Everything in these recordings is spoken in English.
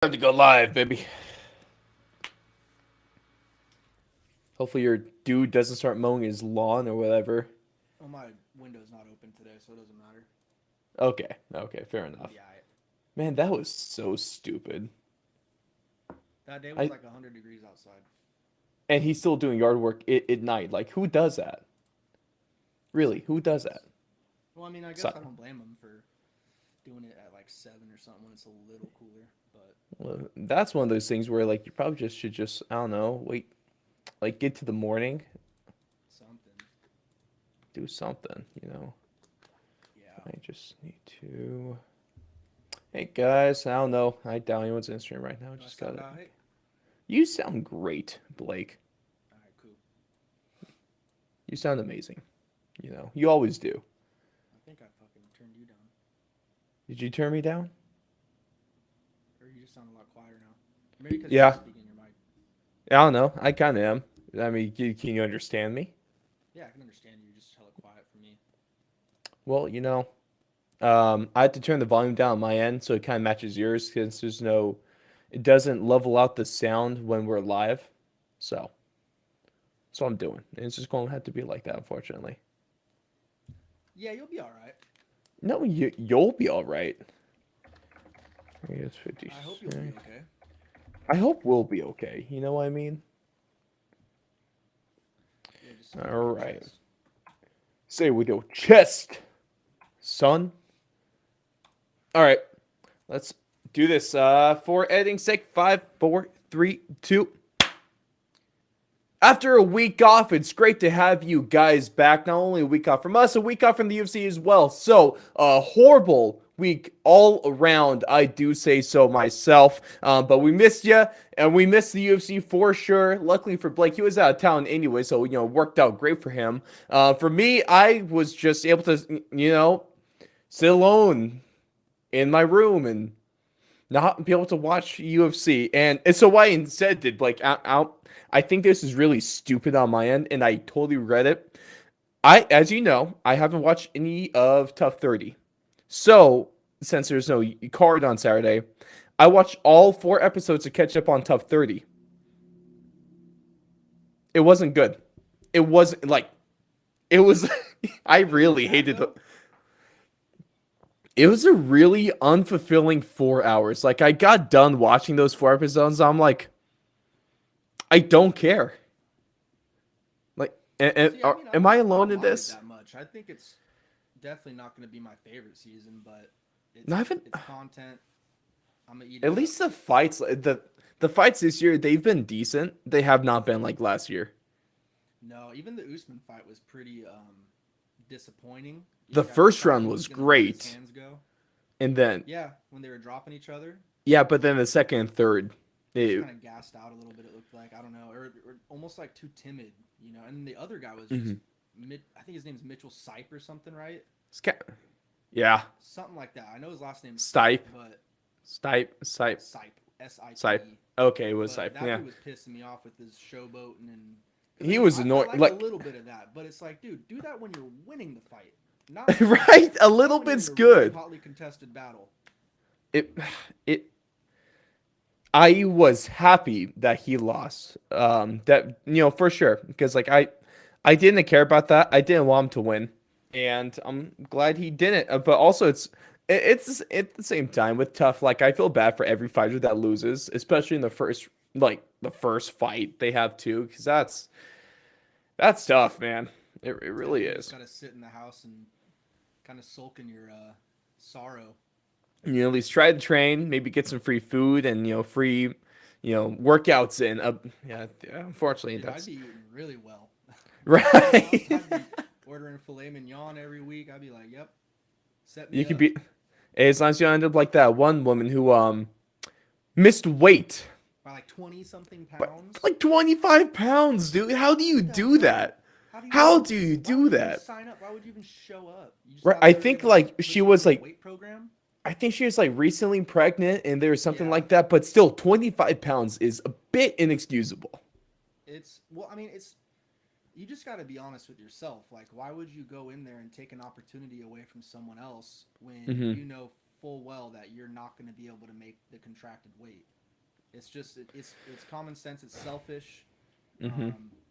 Time to go live, baby. Hopefully your dude doesn't start mowing his lawn or whatever. Well, my window's not open today, so it doesn't matter. Okay, fair It'll enough. be alright. Man, that was so stupid. That day was I like 100 degrees outside. and he's still doing yard work at night. Like, who does that? Really, who does that? Well, I mean, I guess So, I don't blame him for doing it at like 7 or something when it's a little cooler, but well, that's one of those things where like you probably just should just I don't know wait like get to the morning, something. do something. Yeah. I just need to. Hey guys, I don't know. I doubt anyone's in stream right now. Do I Just got sound it. alright? You sound great, Blake. Alright, cool. You sound amazing. You always do. I think I fucking turned you down. Did you turn me down? Or you just sound a lot quieter now. Maybe because you're Yeah. not speaking in your mic. I don't know. I kind of am. I mean, can you understand me? Yeah, I can understand you. You're just hella quiet for me. Well, I had to turn the volume down on my end so it kind of matches yours because it doesn't level out the sound when we're live. So that's what I'm doing. And it's just going to have to be like that, unfortunately. Yeah, you'll be alright. No, you'll be all right. I guess I hope you'll be 56. okay. I hope we'll be okay. You know what I mean? Yeah, just say it All with your right. chest. Say it with your chest, son. All right. Let's do this. For editing sake, 5, 4, 3, 2. After a week off, it's great to have you guys back. Not only a week off from us, a week off from the UFC as well. So, a horrible week all around, I do say so myself. But we missed you, and we missed the UFC for sure. Luckily for Blake, he was out of town anyway, so, it worked out great for him. For me, I was just able to, sit alone in my room and not be able to watch UFC. And so what I instead did, like, I think this is really stupid on my end, and I totally regret it. As you know, I haven't watched any of Tough 30. So, since there's no card on Saturday, I watched all 4 episodes to catch up on Tough 30. It wasn't good. It wasn't like, it was, I Was it really bad hated the, though? it was a really unfulfilling 4 hours. Like, I got done watching those 4 episodes. I'm like, I don't care. Like, See, I mean, am I I alone don't in mind it this? that much. I think it's definitely not going to be my favorite season, but No, I haven't. it's content. I'm gonna eat At it up. least the fights this year they've been decent. They have not been like last year. No, even the Usman fight was pretty disappointing. The I first thought he round was was gonna let his great, hands go. and then Yeah, when they were dropping each other, yeah, but then the second and third, he just it, kind of gassed out a little bit. It looked like I don't know, or almost like too timid, you know. And the other guy was just mhm. I think his name's Mitchell Sipe or something, right? It's yeah, Something like that. I know his last name's Sipe, Stipe, but Stipe, Sipe, Stipe. Sipe. Okay, it was But Stipe. that Yeah, dude was pissing me off with his showboating and because I he mean was I annoying. like a Like, little bit of that, but it's like, dude, do that when you're winning the fight, not right, a not little when you're in bit's a really good. hotly contested battle. It it I was happy that he lost. That for sure because like I didn't care about that. I didn't want him to win, and I'm glad he didn't. But also, it's at the same time with tough. Like I feel bad for every fighter that loses, especially in the first fight they have too, because that's tough, man. It Yeah, really then you just is. gotta sit in the house and kind of sulk in your sorrow. At least try to train, maybe get some free food and free workouts in. Yeah, unfortunately, Dude, I'd that's be eating really well. If I lost, right. I'd be ordering filet mignon every week. I'd be like, yep, set You me could up. be as long as you end up like that one woman who missed weight By like 20 something but pounds. like 25 pounds, dude. How do you What the do hell? that? How do you How even? do you Why would do you even that? sign up? Why would you even show up? You just Right. thought I they were think gonna like put she you was on a like weight program? I think she was like recently pregnant and there was something Yeah, like that, but still 25 pounds is a bit inexcusable. it's well. I mean, it's you just got to be honest with yourself. Like, why would you go in there and take an opportunity away from someone else when Hmm. you know full well that you're not going to be able to make the contracted weight. It's just it's common sense. It's selfish,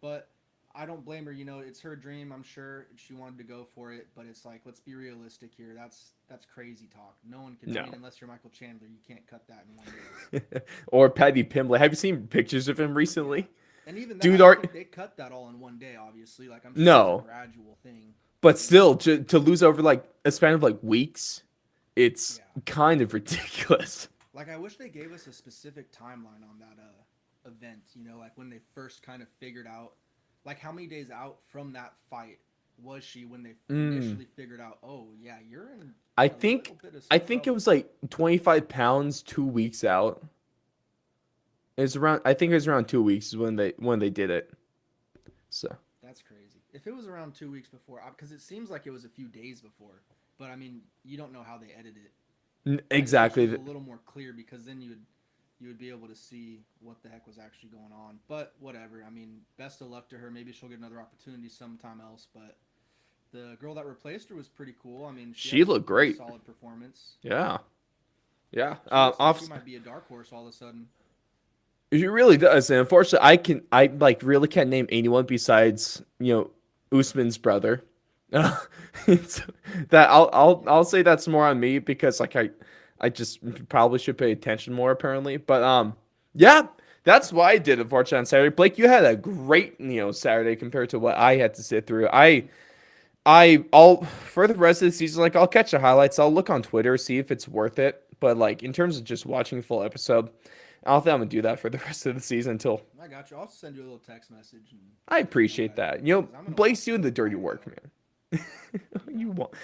but I don't blame her. You know, it's her dream. I'm sure she wanted to go for it, but it's like, let's be realistic here. That's crazy talk. No one can. No. I mean, unless you're Michael Chandler, you can't cut that in 1 day. Or Paddy Pimblett. Have you seen pictures of him recently? And even that, Dude, they cut that all in 1 day. Obviously, like I'm sure it's a gradual thing. But still, to lose over like a span of like weeks, it's kind of ridiculous. Like, I wish they gave us a specific timeline on that event, you know, like when they first kind of figured out, like how many days out from that fight was she when they initially figured out, oh, yeah, you're in I think it was like 25 pounds 2 weeks out. I think it was around 2 weeks when they did it. So. That's crazy. If it was around 2 weeks before, because it seems like it was a few days before, but I mean, you don't know how they edited it. Exactly. A little more clear, because then you would be able to see what the heck was actually going on. But whatever. I mean, best of luck to her. Maybe she'll get another opportunity sometime else. But the girl that replaced her was pretty cool. I mean, she looked great. Solid performance. Yeah. She might be a dark horse all of a sudden. She really does, and unfortunately, I like really can't name anyone besides Usman's brother. That I'll say that's more on me, because like I just probably should pay attention more apparently. But yeah, that's why I did unfortunately on Saturday. Blake, you had a great Saturday compared to what I had to sit through. I'll for the rest of the season, like I'll catch the highlights. I'll look on Twitter, see if it's worth it. But like in terms of just watching a full episode, I don't think I'm gonna do that for the rest of the season until. I got you. I'll send you a little text message. I appreciate that. Blake's doing the dirty work, man. You want?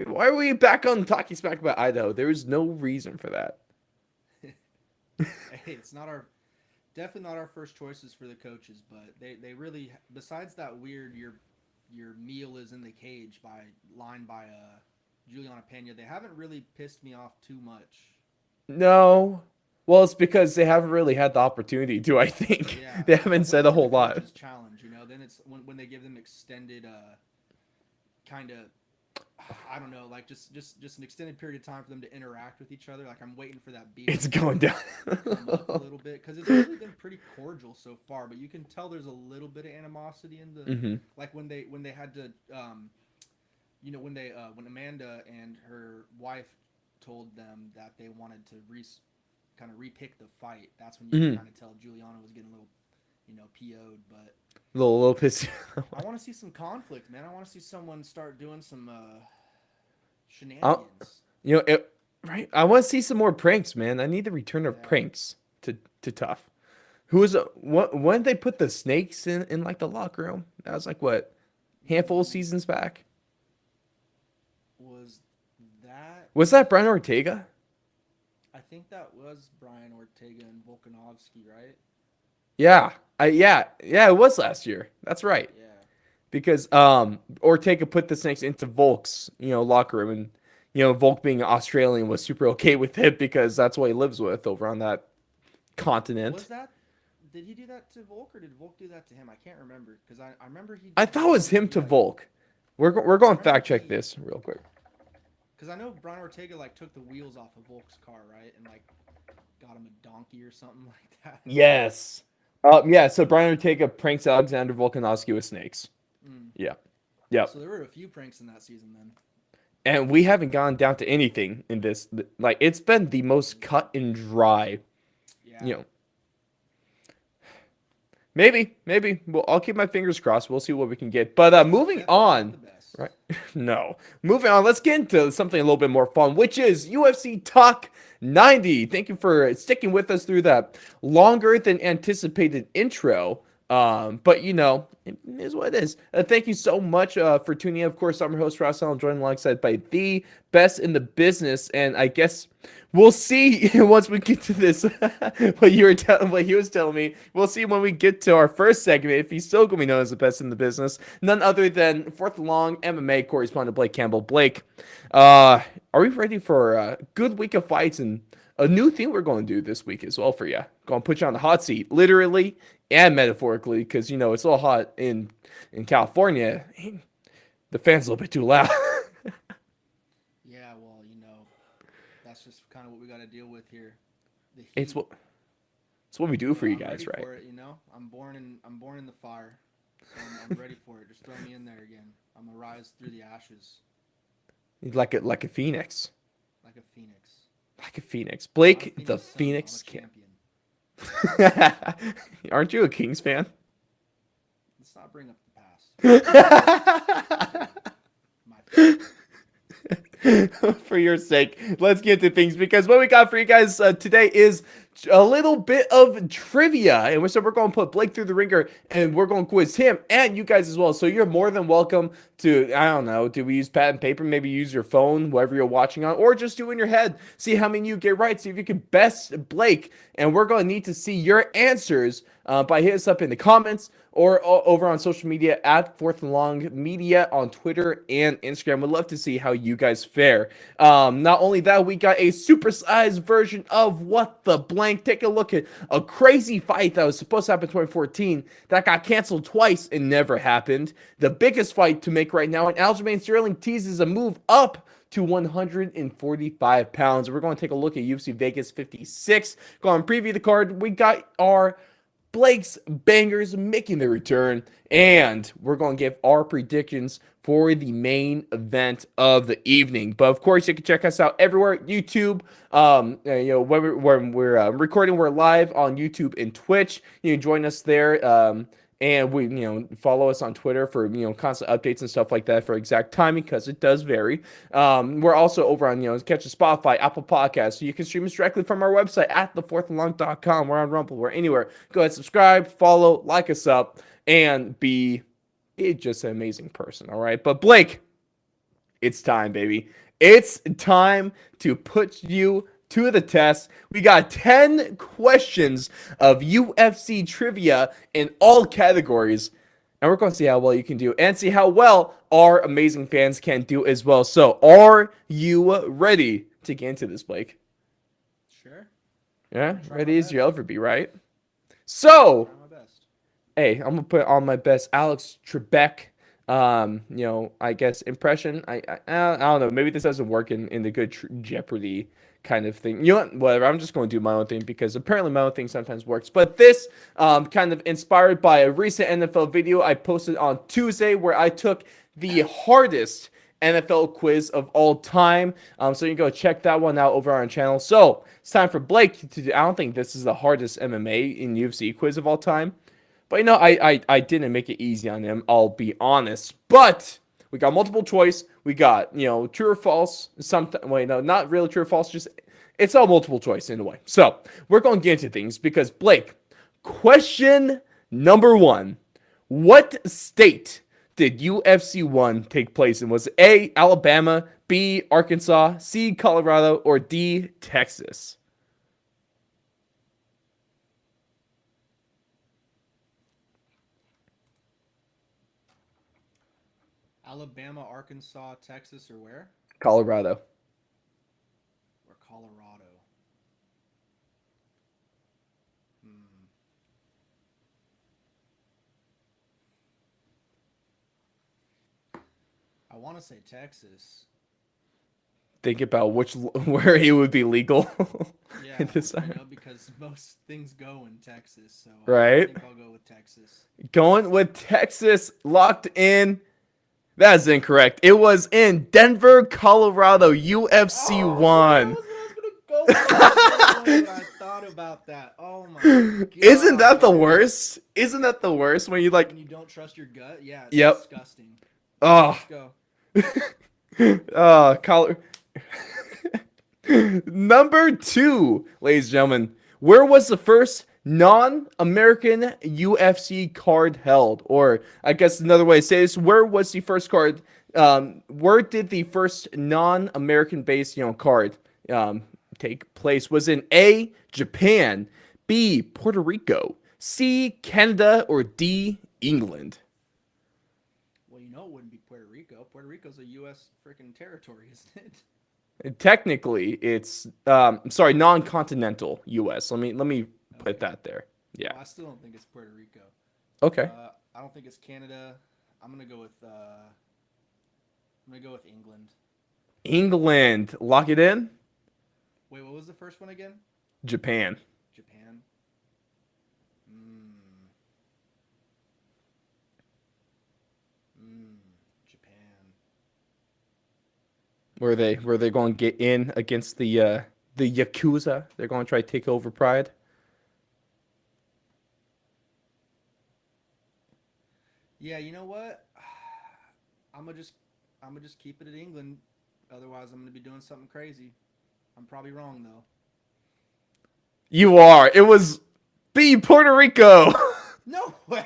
Why are we back on talking smack about Idaho? There is no reason for that. Hey, it's definitely not our first choices for the coaches, but they really, besides that weird your meal is in the cage line by Juliana Pena, they haven't really pissed me off too much. No. Well, it's because they haven't really had the opportunity to, I think. Yeah. They haven't said a whole lot. Challenge, then it's when they give them extended kind of, I don't know, like just an extended period of time for them to interact with each other. Like I'm waiting for that beef. It's going down a little bit, because it's really been pretty cordial so far, but you can tell there's a little bit of animosity in the like when they had to when Amanda and her wife told them that they wanted to kind of repick the fight. That's when you can kind of tell Juliana was getting a little PO'd, but a little pissy. I want to see some conflict, man. I want to see someone start doing some shenanigans. Right? I want to see some more pranks, man. I need the return of pranks to Tough. When did they put the snakes in like the locker room? That was like what, handful of seasons back. Was that Brian Ortega? I think that was Brian Ortega and Volkanovsky, right? Yeah. It was last year. That's right. Yeah. Because Ortega put the snakes into Volk's, locker room, and Volk being Australian was super okay with it because that's what he lives with over on that continent. Did he do that to Volk, or did Volk do that to him? I can't remember, because I remember I thought it was him to Volk. We're going to fact check this real quick. Because I know Brian Ortega took the wheels off of Volk's car, right, and got him a donkey or something like that. Yes. So Brian Ortega pranks Alexander Volkanovsky with snakes. Yeah. So there were a few pranks in that season then. And we haven't gone down to anything in this. Like, it's been the most cut and dry. Yeah. Maybe. Well, I'll keep my fingers crossed. We'll see what we can get. But moving on. Right? No. Moving on. Let's get into something a little bit more fun, which is UFC Talk 90. Thank you for sticking with us through that longer than anticipated intro. But it is what it is. Thank you so much for tuning in. Of course, I'm your host, Ross. I'm joined alongside by the best in the business, and I guess we'll see once we get to this. what he was telling me. We'll see when we get to our first segment if he's still going to be known as the best in the business. None other than fourth long MMA correspondent Blake Campbell. Blake, are we ready for a good week of fights and a new thing we're going to do this week as well for you? Going to put you on the hot seat, literally and metaphorically, because it's a little hot in California. The fan's a little bit too loud. Yeah, well, that's kind of what we got to deal with here. The heat. It's what we do for you I'm guys, ready right? For it, I'm born in the fire, so I'm ready for it. Just throw me in there again. I'm gonna rise through the ashes. Like a phoenix. Like a phoenix. Like a phoenix. Blake, Phoenix the Sun, Phoenix champion. Aren't you a Kings fan? Let's not bring up the past. My favorite. For your sake, let's get to things, because what we got for you guys today is a little bit of trivia, and we're going to put Blake through the ringer, and we're going to quiz him and you guys as well. So you're more than welcome to, I don't know, do we use pad and paper? Maybe use your phone, whatever you're watching on, or just do it in your head. See how many you get right. See if you can best Blake, and we're going to need to see your answers by hitting us up in the comments or over on social media at Fourth and Long Media on Twitter and Instagram. We'd love to see how you guys fare. Not only that, we got a supersized version of What the Blank. Take a look at a crazy fight that was supposed to happen in 2014 that got canceled twice and never happened. The biggest fight to make right now, and Aljamain Sterling teases a move up to 145 pounds. We're going to take a look at UFC Vegas 56. Go on, preview the card. We got our Blake's Bangers making their return, and we're going to give our predictions for the main event of the evening. But of course, you can check us out everywhere. YouTube, when we're recording, we're live on YouTube and Twitch. You can join us there. And we, follow us on Twitter for, constant updates and stuff like that for exact timing, because it does vary. We're also over on, catch a Spotify, Apple Podcasts. So you can stream us directly from our website at thefourthandlong.com. We're on Rumble. We're anywhere. Go ahead, subscribe, follow, like us up, and be just an amazing person. All right. But Blake, it's time, baby. It's time to put you to the test. We got 10 questions of UFC trivia in all categories, and we're going to see how well you can do and see how well our amazing fans can do as well. So, are you ready to get into this, Blake? Sure. Yeah, ready as you'll ever be, right? So, hey, I'm gonna put on my best Alex Trebek I guess impression. I don't know. Maybe this doesn't work in the good Jeopardy kind of thing. You know what? Whatever. I'm just going to do my own thing, because apparently my own thing sometimes works. But this kind of inspired by a recent NFL video I posted on Tuesday, where I took the hardest NFL quiz of all time. So you can go check that one out over on our channel. So it's time for Blake to do. I don't think this is the hardest MMA in UFC quiz of all time. But I didn't make it easy on him, I'll be honest. But we got multiple choice. We got, true or false. Not really true or false. Just, it's all multiple choice in a way. So we're going to get into things, because Blake, question number 1. What state did UFC 1 take place in? Was it A, Alabama, B, Arkansas, C, Colorado, or D, Texas? Alabama, Arkansas, Texas, or where? Colorado. Or Colorado. I want to say Texas. Think about where it would be legal. Yeah, because most things go in Texas. So right? I think I'll go with Texas. Going with Texas, locked in. That is incorrect. It was in Denver, Colorado, UFC 1. That was what I was gonna go. I thought about that. Oh my god! Isn't that the worst? Isn't that the worst when you when you don't trust your gut? Yeah, it's Yep. disgusting. Oh. Let's go. Number 2, ladies and gentlemen. Where was the first non-American UFC card held? Or I guess another way to say this, where was the first card? Where did the first non-American based card take place? Was it A, Japan, B, Puerto Rico, C, Canada, or D, England? Well, it wouldn't be Puerto Rico. Puerto Rico's a U.S. freaking territory, isn't it? Technically, it's non-continental U.S. Let me put that there. Yeah. Well, I still don't think it's Puerto Rico. Okay. I don't think it's Canada. I'm gonna go with England. England. Lock it in. Wait, what was the first one again? Japan. Japan. Japan. Were they going to get in against the Yakuza? They're going to try to take over Pride. Yeah, you know what? I'm gonna just keep it at England. Otherwise, I'm gonna be doing something crazy. I'm probably wrong though. You are. It was B, Puerto Rico. No way.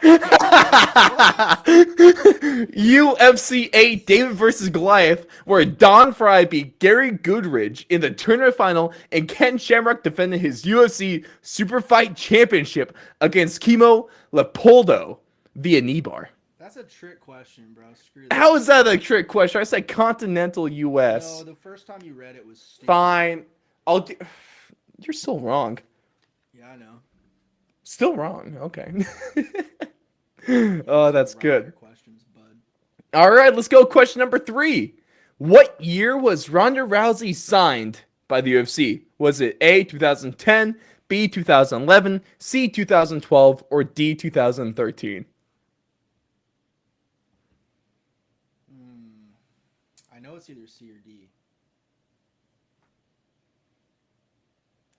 UFC 8 David versus Goliath, where Don Fry beat Gary Goodridge in the tournament final, and Ken Shamrock defended his UFC Super Fight Championship against Kimo Leopoldo via knee bar. That's a trick question, bro. Screw that. How is that a trick question? I said continental US. No, the first time you read it was stupid. Fine. You're still wrong. Yeah, I know. Still wrong. Okay. Oh, that's good. Questions, bud. All right, let's go. Question number 3. What year was Ronda Rousey signed by the UFC? Was it A, 2010, B, 2011, C, 2012, or D, 2013? I know it's either C or D.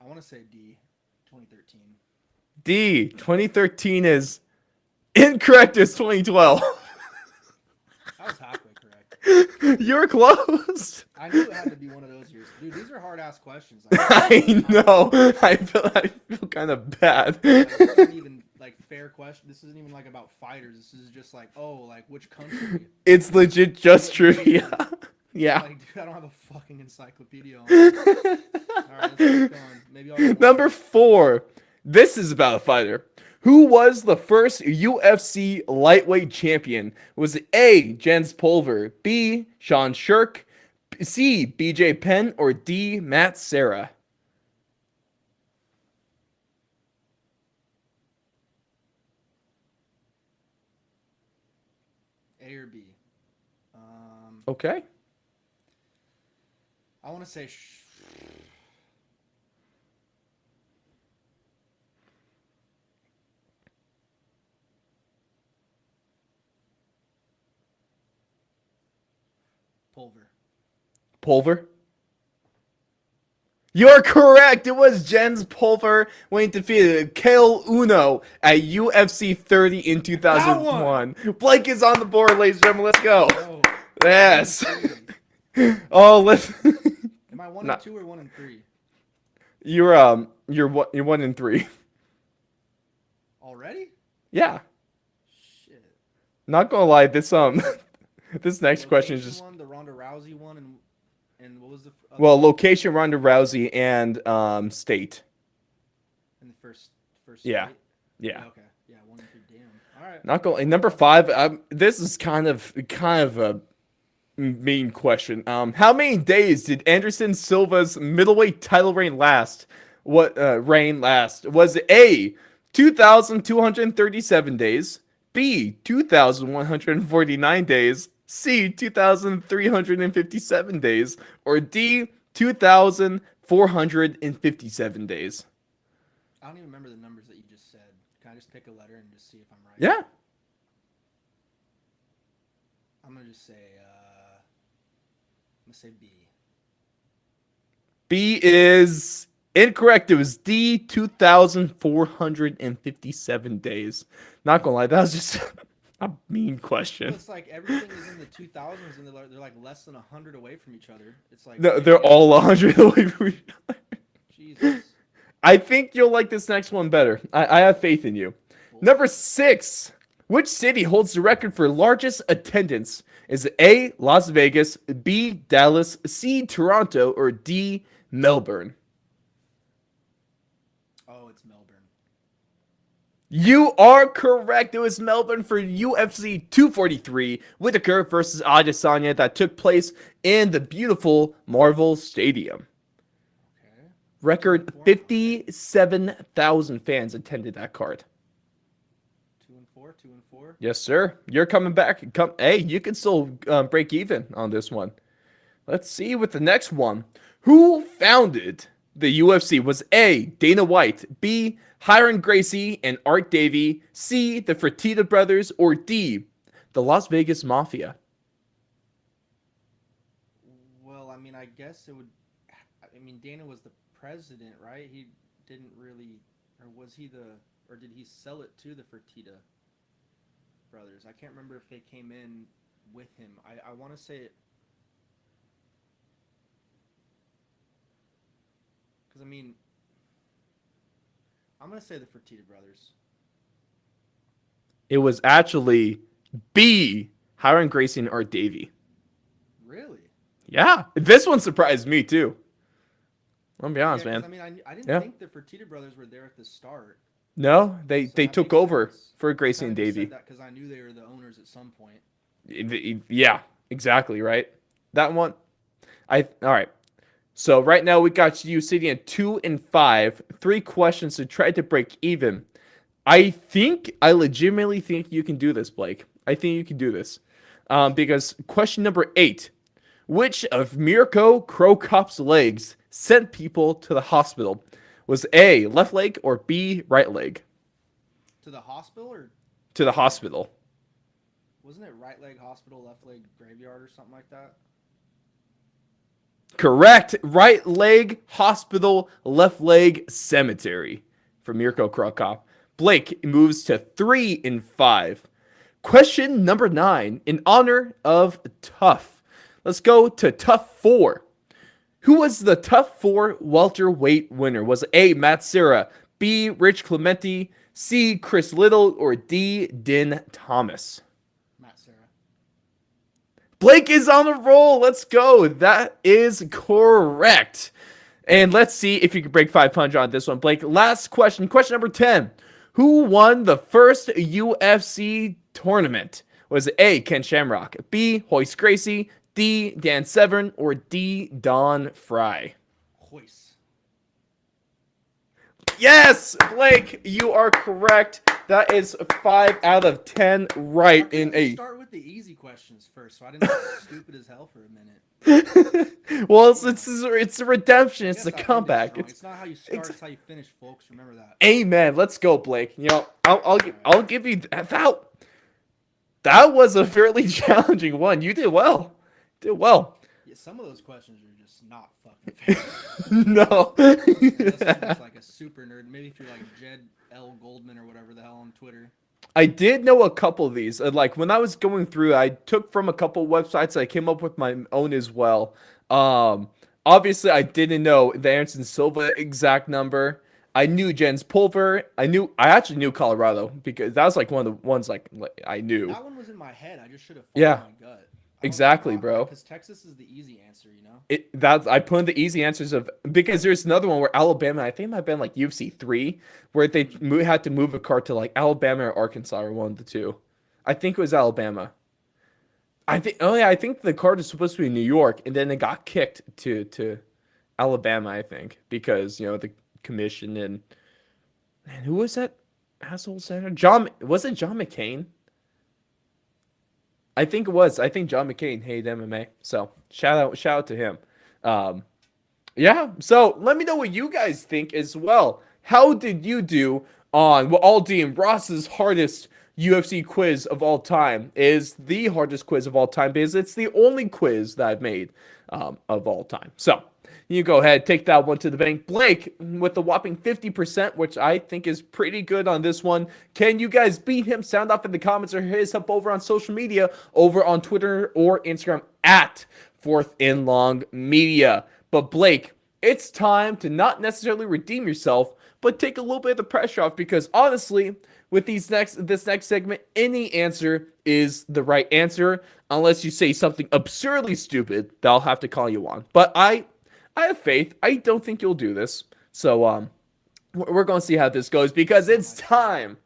I want to say D, 2013. D, 2013 is incorrect. It's 2012. That was halfway correct. You were close. I knew it had to be one of those years. Dude, these are hard-ass questions. I know. I feel kind of bad. This isn't even like fair question. This isn't even like about fighters. This is just like, oh, like which country? It's legit just trivia. Yeah. Like, dude, I don't have a fucking encyclopedia on. All right, let's keep going. Maybe I'll Number 4. This is about a fighter. Who was the first UFC lightweight champion? Was it A, Jens Pulver, B, Sean Shirk, C, BJ Penn, or D, Matt Serra? A or B. Okay. I want to say Pulver. You're correct. It was Jens Pulver when he defeated Kale Uno at UFC 30 in 2001. Blake is on the board, ladies and gentlemen. Let's go. Oh, Yes. Oh, let's. Am I 1 and 2 or 1 and 3? You're 1 and 3. Already? Yeah. Shit. Not gonna lie, this this next question is just the Ronda Rousey one, and what was the well, location Ronda Rousey and state. in the first Yeah. state? Yeah. Okay. Yeah, 1 and 3. Damn. All right. Not going. Number 5. This is kind of a mean question. How many days did Anderson Silva's middleweight title reign last? Was it A, 2,237 days, B, 2,149 days, C, 2,357 days, or D, 2,457 days? I don't even remember the numbers that you just said. Can I just pick a letter and just see if I'm right? Yeah. I'm gonna just say B. B is incorrect. It was D, 2,457 days. Not gonna lie, that was just a mean question. It's like everything is in the 2000s, and they're like less than 100 away from each other. It's like No, they're all 100 away from each other. Jesus. I think you'll like this next one better. I have faith in you. Number 6. Which city holds the record for largest attendance? Is it A, Las Vegas, B, Dallas, C, Toronto, or D, Melbourne? Oh, it's Melbourne. You are correct. It was Melbourne for UFC 243, Whitaker versus Adesanya, that took place in the beautiful Marvel Stadium. Okay. Record 57,000 fans attended that card. 2 and 4. Yes, sir. You're coming back. Hey, you can still break even on this one. Let's see with the next one. Who founded the UFC was A, Dana White, B, Hiram Gracie and Art Davie, C, the Fertitta brothers, or D, the Las Vegas Mafia? Well, I mean, I guess it would. I mean, Dana was the president, right? He didn't really, or was he the, or did he sell it to the Fertitta brothers? I can't remember if they came in with him. I want to say it. Because, I mean, I'm going to say the Fertitta brothers. It was actually B, Hiram Gracie and Art Davie. Really? Yeah, this one surprised me too. I'll be honest, man. I mean, I didn't think the Fertitta brothers were there at the start. No, they took over for Gracie and Davie. Because I knew they were the owners at some point. Yeah, exactly, right? That one. All right. So right now we got you sitting at 2-5, 3 questions to try to break even. I legitimately think you can do this, Blake. I think you can do this. Because question number 8, which of Mirko Cro Cop's legs sent people to the hospital? Was A, left leg, or B, right leg? To the hospital or? To the hospital. Wasn't it right leg hospital, left leg graveyard or something like that? Correct. Right leg hospital, left leg cemetery for Mirko Cro Cop. Blake moves to 3-5. Question number 9, in honor of Tough. Let's go to Tough 4. Who was the Tough 4 welterweight winner? Was A, Matt Serra, B, Rich Clemente, C, Chris Little, or D, Din Thomas? Matt Serra. Blake is on the roll. Let's go. That is correct. And let's see if you can break 500 on this one, Blake. Last question. Question number 10. Who won the first UFC tournament? Was it A, Ken Shamrock, B, Royce Gracie, D, Dan Severn, or D, Don Fry? Royce. Yes, Blake, you are correct. That is 5 out of 10 right in a... Start with the easy questions first, so I didn't look stupid as hell for a minute. Well, it's a redemption. It's a comeback. It's not how you start, it's how you finish, folks. Remember that. Amen. Let's go, Blake. You know, I'll give you that. That was a fairly challenging one. You did well. Yeah, some of those questions are just not fucking fair. No. That's like a super nerd. Maybe if you're like Jed L. Goldman or whatever the hell on Twitter. I did know a couple of these. Like when I was going through, I took from a couple websites. I came up with my own as well. Obviously, I didn't know the Anderson Silva exact number. I knew Jens Pulver. I actually knew Colorado because that was like one of the ones like I knew. That one was in my head. I just should have followed my gut. Exactly, bro. Because Texas is the easy answer, you know. I put in the easy answers of because there's another one where Alabama. I think it might have been like UFC 3, where they had to move a card to like Alabama or Arkansas or one of the two. I think it was Alabama. I think the card is supposed to be New York, and then it got kicked to Alabama. I think because the commission and who was that asshole senator? Was it John McCain? I think it was. I think John McCain hated MMA. So shout out to him. Yeah. So let me know what you guys think as well. How did you do on what I'll deem Ross's hardest UFC quiz of all time? Is the hardest quiz of all time because it's the only quiz that I've made of all time. So you go ahead, take that one to the bank. Blake with the whopping 50%, which I think is pretty good on this one. Can you guys beat him? Sound off in the comments or hit us up over on social media, over on Twitter or Instagram at 4th and Long Media. But Blake, it's time to not necessarily redeem yourself, but take a little bit of the pressure off because honestly, with this next segment, any answer is the right answer unless you say something absurdly stupid that I'll have to call you on. But I have faith. I don't think you'll do this. So we're going to see how this goes because it's time.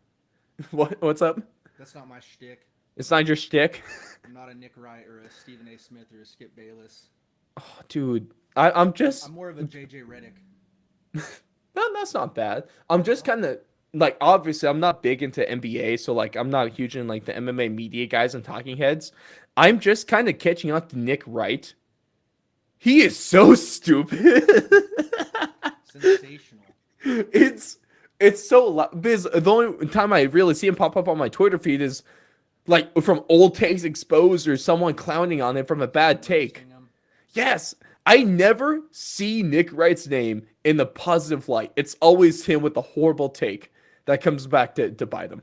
What's up? That's not my shtick. It's not your shtick? I'm not a Nick Wright or a Stephen A. Smith or a Skip Bayless. Oh, dude. I'm more of a JJ Redick. No, that's not bad. I'm just kind of like, obviously I'm not big into NBA, so like I'm not huge in like the MMA media guys and talking heads. I'm just kind of catching up to Nick Wright. He is so stupid. sensational. It's so because the only time I really see him pop up on my Twitter feed is like from old takes exposed or someone clowning on him from a bad take. Yes, I never see Nick Wright's name in the positive light. It's always him with the horrible take that comes back to bite him.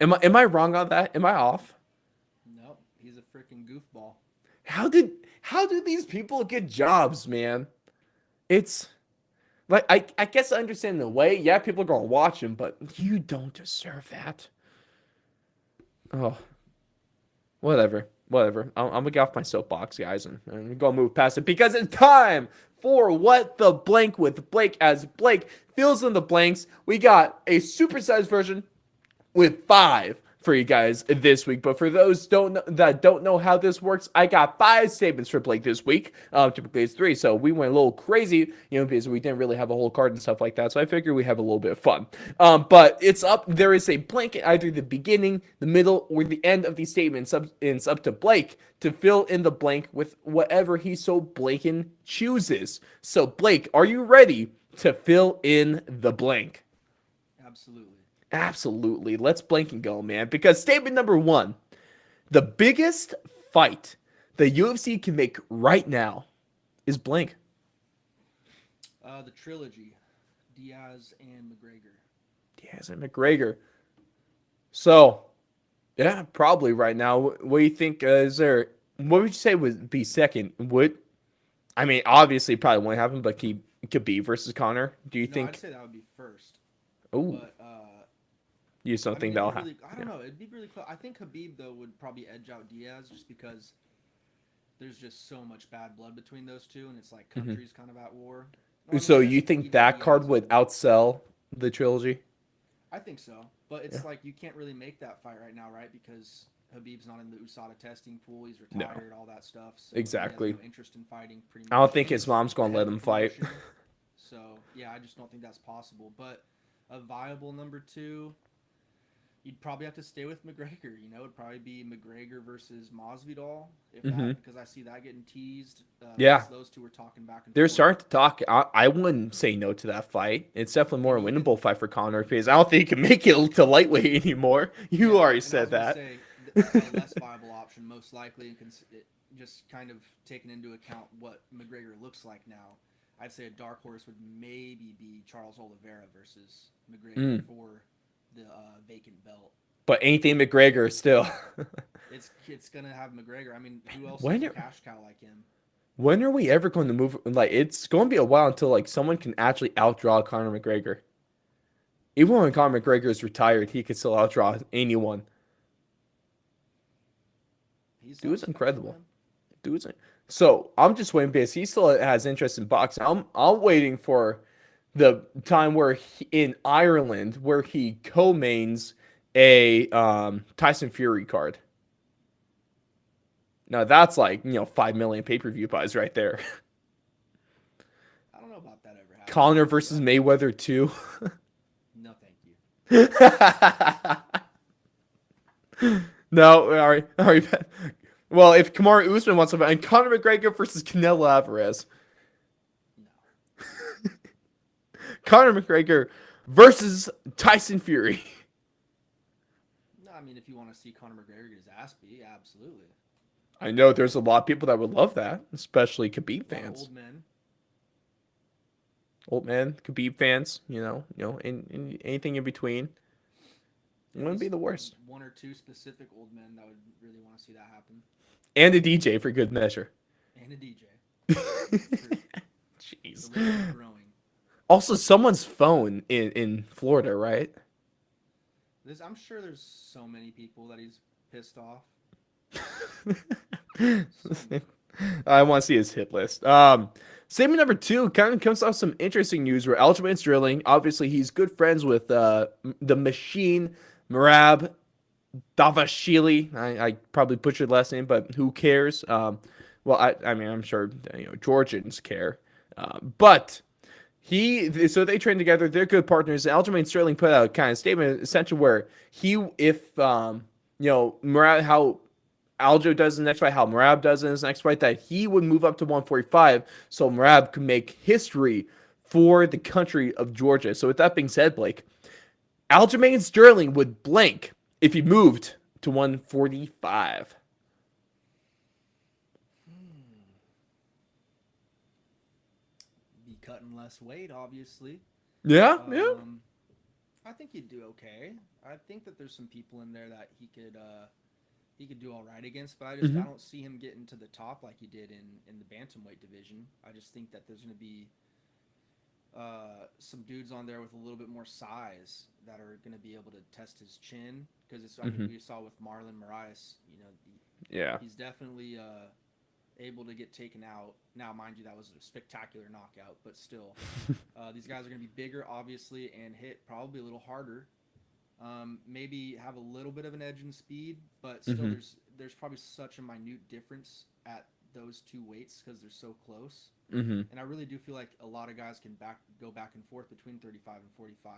Am I wrong on that? Am I off? Nope, he's a freaking goofball. How do these people get jobs, man? It's like I guess I understand the way. Yeah, people are gonna watch him, but you don't deserve that. Oh, whatever. I'm gonna get off my soapbox, guys, and we're gonna move past it because it's time for What the Blank with Blake. As Blake fills in the blanks, we got a supersized version with 5 for you guys this week. But for those that don't know how this works, I got 5 statements for Blake this week. Typically it's 3, so we went a little crazy, because we didn't really have a whole card and stuff like that. So I figured we have a little bit of fun. But it's up. There is a blank at either the beginning, the middle, or the end of these statements. It's up to Blake to fill in the blank with whatever he so blatant chooses. So Blake, are you ready to fill in the blank? Absolutely. Let's blank and go, man. Because statement number 1, the biggest fight the UFC can make right now is blank. The trilogy, Diaz and McGregor. So, yeah, probably right now. What do you think? What would you say would be second? Obviously, probably won't happen, but Khabib versus Conor. Do you think? I'd say that would be first. Oh. You just don't think that'll happen? I don't know. It'd be really close. I think Khabib, though, would probably edge out Diaz just because there's just so much bad blood between those two, and it's like countries kind of at war. So you think that card would outsell the trilogy? I think so. But it's like you can't really make that fight right now, right? Because Khabib's not in the USADA testing pool. He's retired, all that stuff. So exactly. He has no interest in fighting pretty much. I don't think his mom's going to let him fight. So, yeah, I just don't think that's possible. But a viable number 2... You'd probably have to stay with McGregor. It'd probably be McGregor versus Masvidal, because I see that getting teased. Those two were talking back and forth. They're starting to talk. I wouldn't say no to that fight. It's definitely more a winnable fight for Conor because I don't think he can make it to lightweight anymore. You already said that. Say, a less viable option, most likely, and just kind of taking into account what McGregor looks like now. I'd say a dark horse would maybe be Charles Oliveira versus McGregor for the vacant belt. But anything McGregor still. it's gonna have McGregor. I mean, who else is a cash cow like him? When are we ever going to move? Like, it's going to be a while until someone can actually outdraw Conor McGregor. Even when Conor McGregor is retired, he could still outdraw anyone. Dude's incredible. So I'm just waiting because he still has interest in boxing. I'm waiting for the time where in Ireland where he co-mains a Tyson Fury card. Now that's 5 million pay-per-view buys right there. I don't know about that ever happening. Conor versus Mayweather 2. No, thank you. No, all right. Well, if Kamaru Usman wants to fight, and Conor McGregor versus Canelo Alvarez. Conor McGregor versus Tyson Fury. No, I mean, if you want to see Conor McGregor get his ass beat, absolutely. I know there's a lot of people that would love that, especially Khabib fans. Old men, Khabib fans, in anything in between. It wouldn't be the worst. 1 or 2 specific old men that would really want to see that happen. And a DJ for good measure. And a DJ. Jeez. The list is growing. Also, someone's phone in Florida, right? I'm sure there's so many people that he's pissed off. I want to see his hit list. Statement number 2 kind of comes off some interesting news where Aljamain's drilling. Obviously, he's good friends with the machine, Merab Davashvili. I probably butchered the last name, but who cares? Well, I'm sure Georgians care. But so they train together. They're good partners. Aljamain Sterling put out a kind of statement, essentially where Merab, how Aljo does in the next fight, how Merab does in his next fight, that he would move up to 145 so Merab could make history for the country of Georgia. So with that being said, Blake, Aljamain Sterling would blank if he moved to 145. Be cutting less weight, obviously. Yeah, yeah. I think he'd do okay. I think that there's some people in there that he could do all right against, but I don't see him getting to the top like he did in the bantamweight division. I just think that there's going to be some dudes on there with a little bit more size that are going to be able to test his chin, because I mean, we saw with Marlon Moraes, he's definitely able to get taken out. Now, mind you, that was a spectacular knockout, but still, these guys are going to be bigger, obviously, and hit probably a little harder. Maybe have a little bit of an edge in speed, but still, there's probably such a minute difference at those two weights because they're so close. And I really do feel like a lot of guys can go back and forth between 35 and 45.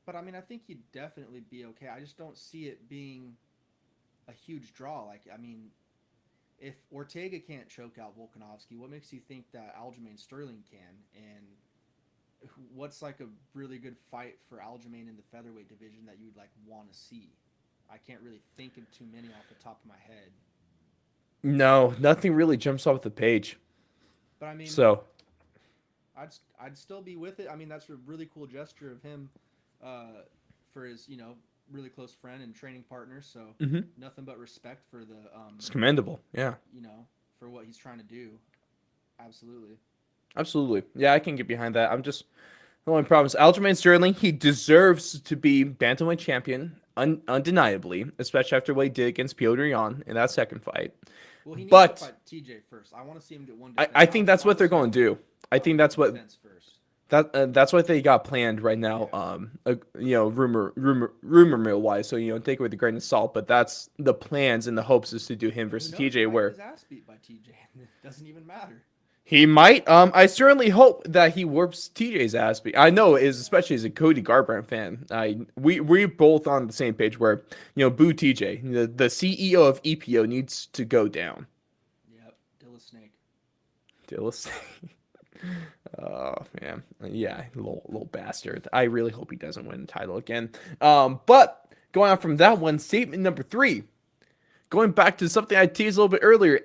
But I mean, I think he'd definitely be okay. I just don't see it being a huge draw. Like, I mean, if Ortega can't choke out Volkanovsky, what makes you think that Aljamain Sterling can? And what's like a really good fight for Aljamain in the featherweight division that you'd like want to see? I can't really think of too many off the top of my head. No, nothing really jumps off the page. But I mean, so I'd still be with it. I mean, that's a really cool gesture of him for his, really close friend and training partner. So nothing but respect for the it's commendable. Yeah. For what he's trying to do. Absolutely. Absolutely. Yeah, I can get behind that. The only problem is Aljamain Sterling, he deserves to be bantamweight champion, undeniably, especially after what he did against Petr Yan in that second fight. Well, he needs to fight TJ first. I want to see him get one defense. I think that's what they're going to do. I think that's what that's what they got planned right now. Rumor mill wise. So take it with a grain of salt. But that's the plans and the hopes is to do him versus TJ. Where his ass beat by TJ, it doesn't even matter. He might. I certainly hope that he whoops TJ's ass. I know, especially as a Cody Garbrandt fan, we both on the same page. Where boo TJ. The CEO of EPO needs to go down. Yep, Dilla Snake. Oh man, yeah, little bastard. I really hope he doesn't win the title again. But going on from that one, statement number 3. Going back to something I teased a little bit earlier.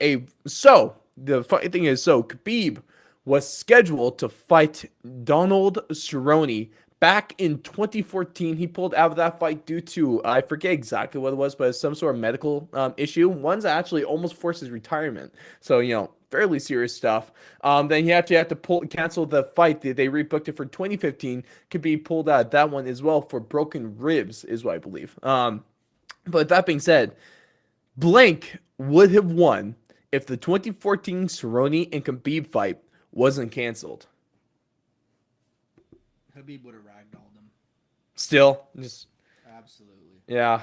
The funny thing is, Khabib was scheduled to fight Donald Cerrone back in 2014. He pulled out of that fight due to, I forget exactly what it was, but some sort of medical issue. One's actually almost forced his retirement. So, fairly serious stuff. Then he actually had to cancel the fight. They rebooked it for 2015. Khabib pulled out that one as well for broken ribs, is what I believe. But that being said, Blank would have won if the 2014 Cerrone and Khabib fight wasn't canceled. Khabib would have ragdolled him. Still, just absolutely. Yeah,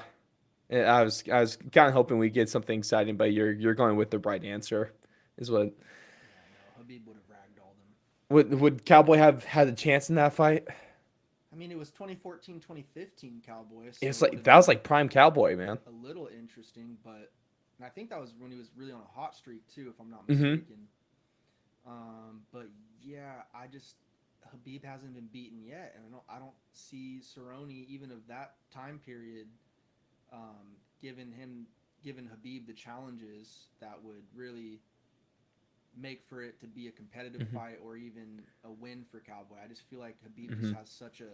I was kind of hoping we get something exciting, but you're going with the right answer, is what. Yeah, no, Khabib would have ragdolled him. Would Cowboy have had a chance in that fight? I mean, it was 2014, 2015 Cowboy. So it's like that was like prime Cowboy, man. A little interesting, but. And I think that was when he was really on a hot streak too, if I'm not mistaken. But yeah, Khabib hasn't been beaten yet, and I don't see Cerrone even of that time period, giving Khabib the challenges that would really make for it to be a competitive fight or even a win for Cowboy. I just feel like Khabib just has such a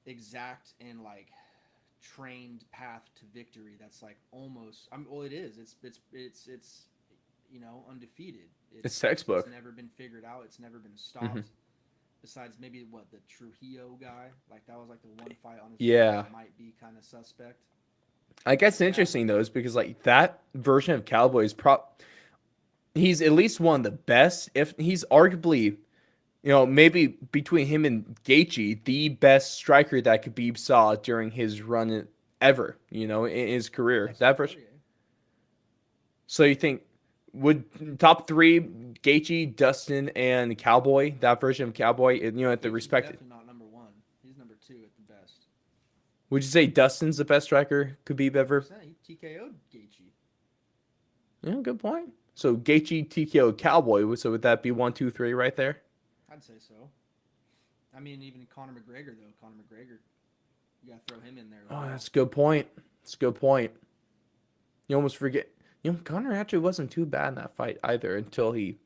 exact and trained path to victory that's almost it is it's undefeated. It's textbook. It's never been figured out. It's never been stopped. Besides maybe the Trujillo guy, that was the one fight on his that might be kind of suspect. I guess interesting though is because that version of Cowboy is he's at least one of the best, if he's arguably maybe between him and Gaethje, the best striker that Khabib saw during his run ever, in his career. That version. So you think, would top 3 Gaethje, Dustin, and Cowboy, that version of Cowboy, at the respected? Definitely not number 1. He's number 2 at the best. Would you say Dustin's the best striker Khabib ever? He TKO'd Gaethje. Yeah, good point. So Gaethje, TKO, Cowboy. So would that be 1, 2, 3 right there? I'd say so. I mean, even Conor McGregor though. Conor McGregor, you gotta throw him in there. Oh, that's a good point. That's a good point. You almost forget. Conor actually wasn't too bad in that fight either until he.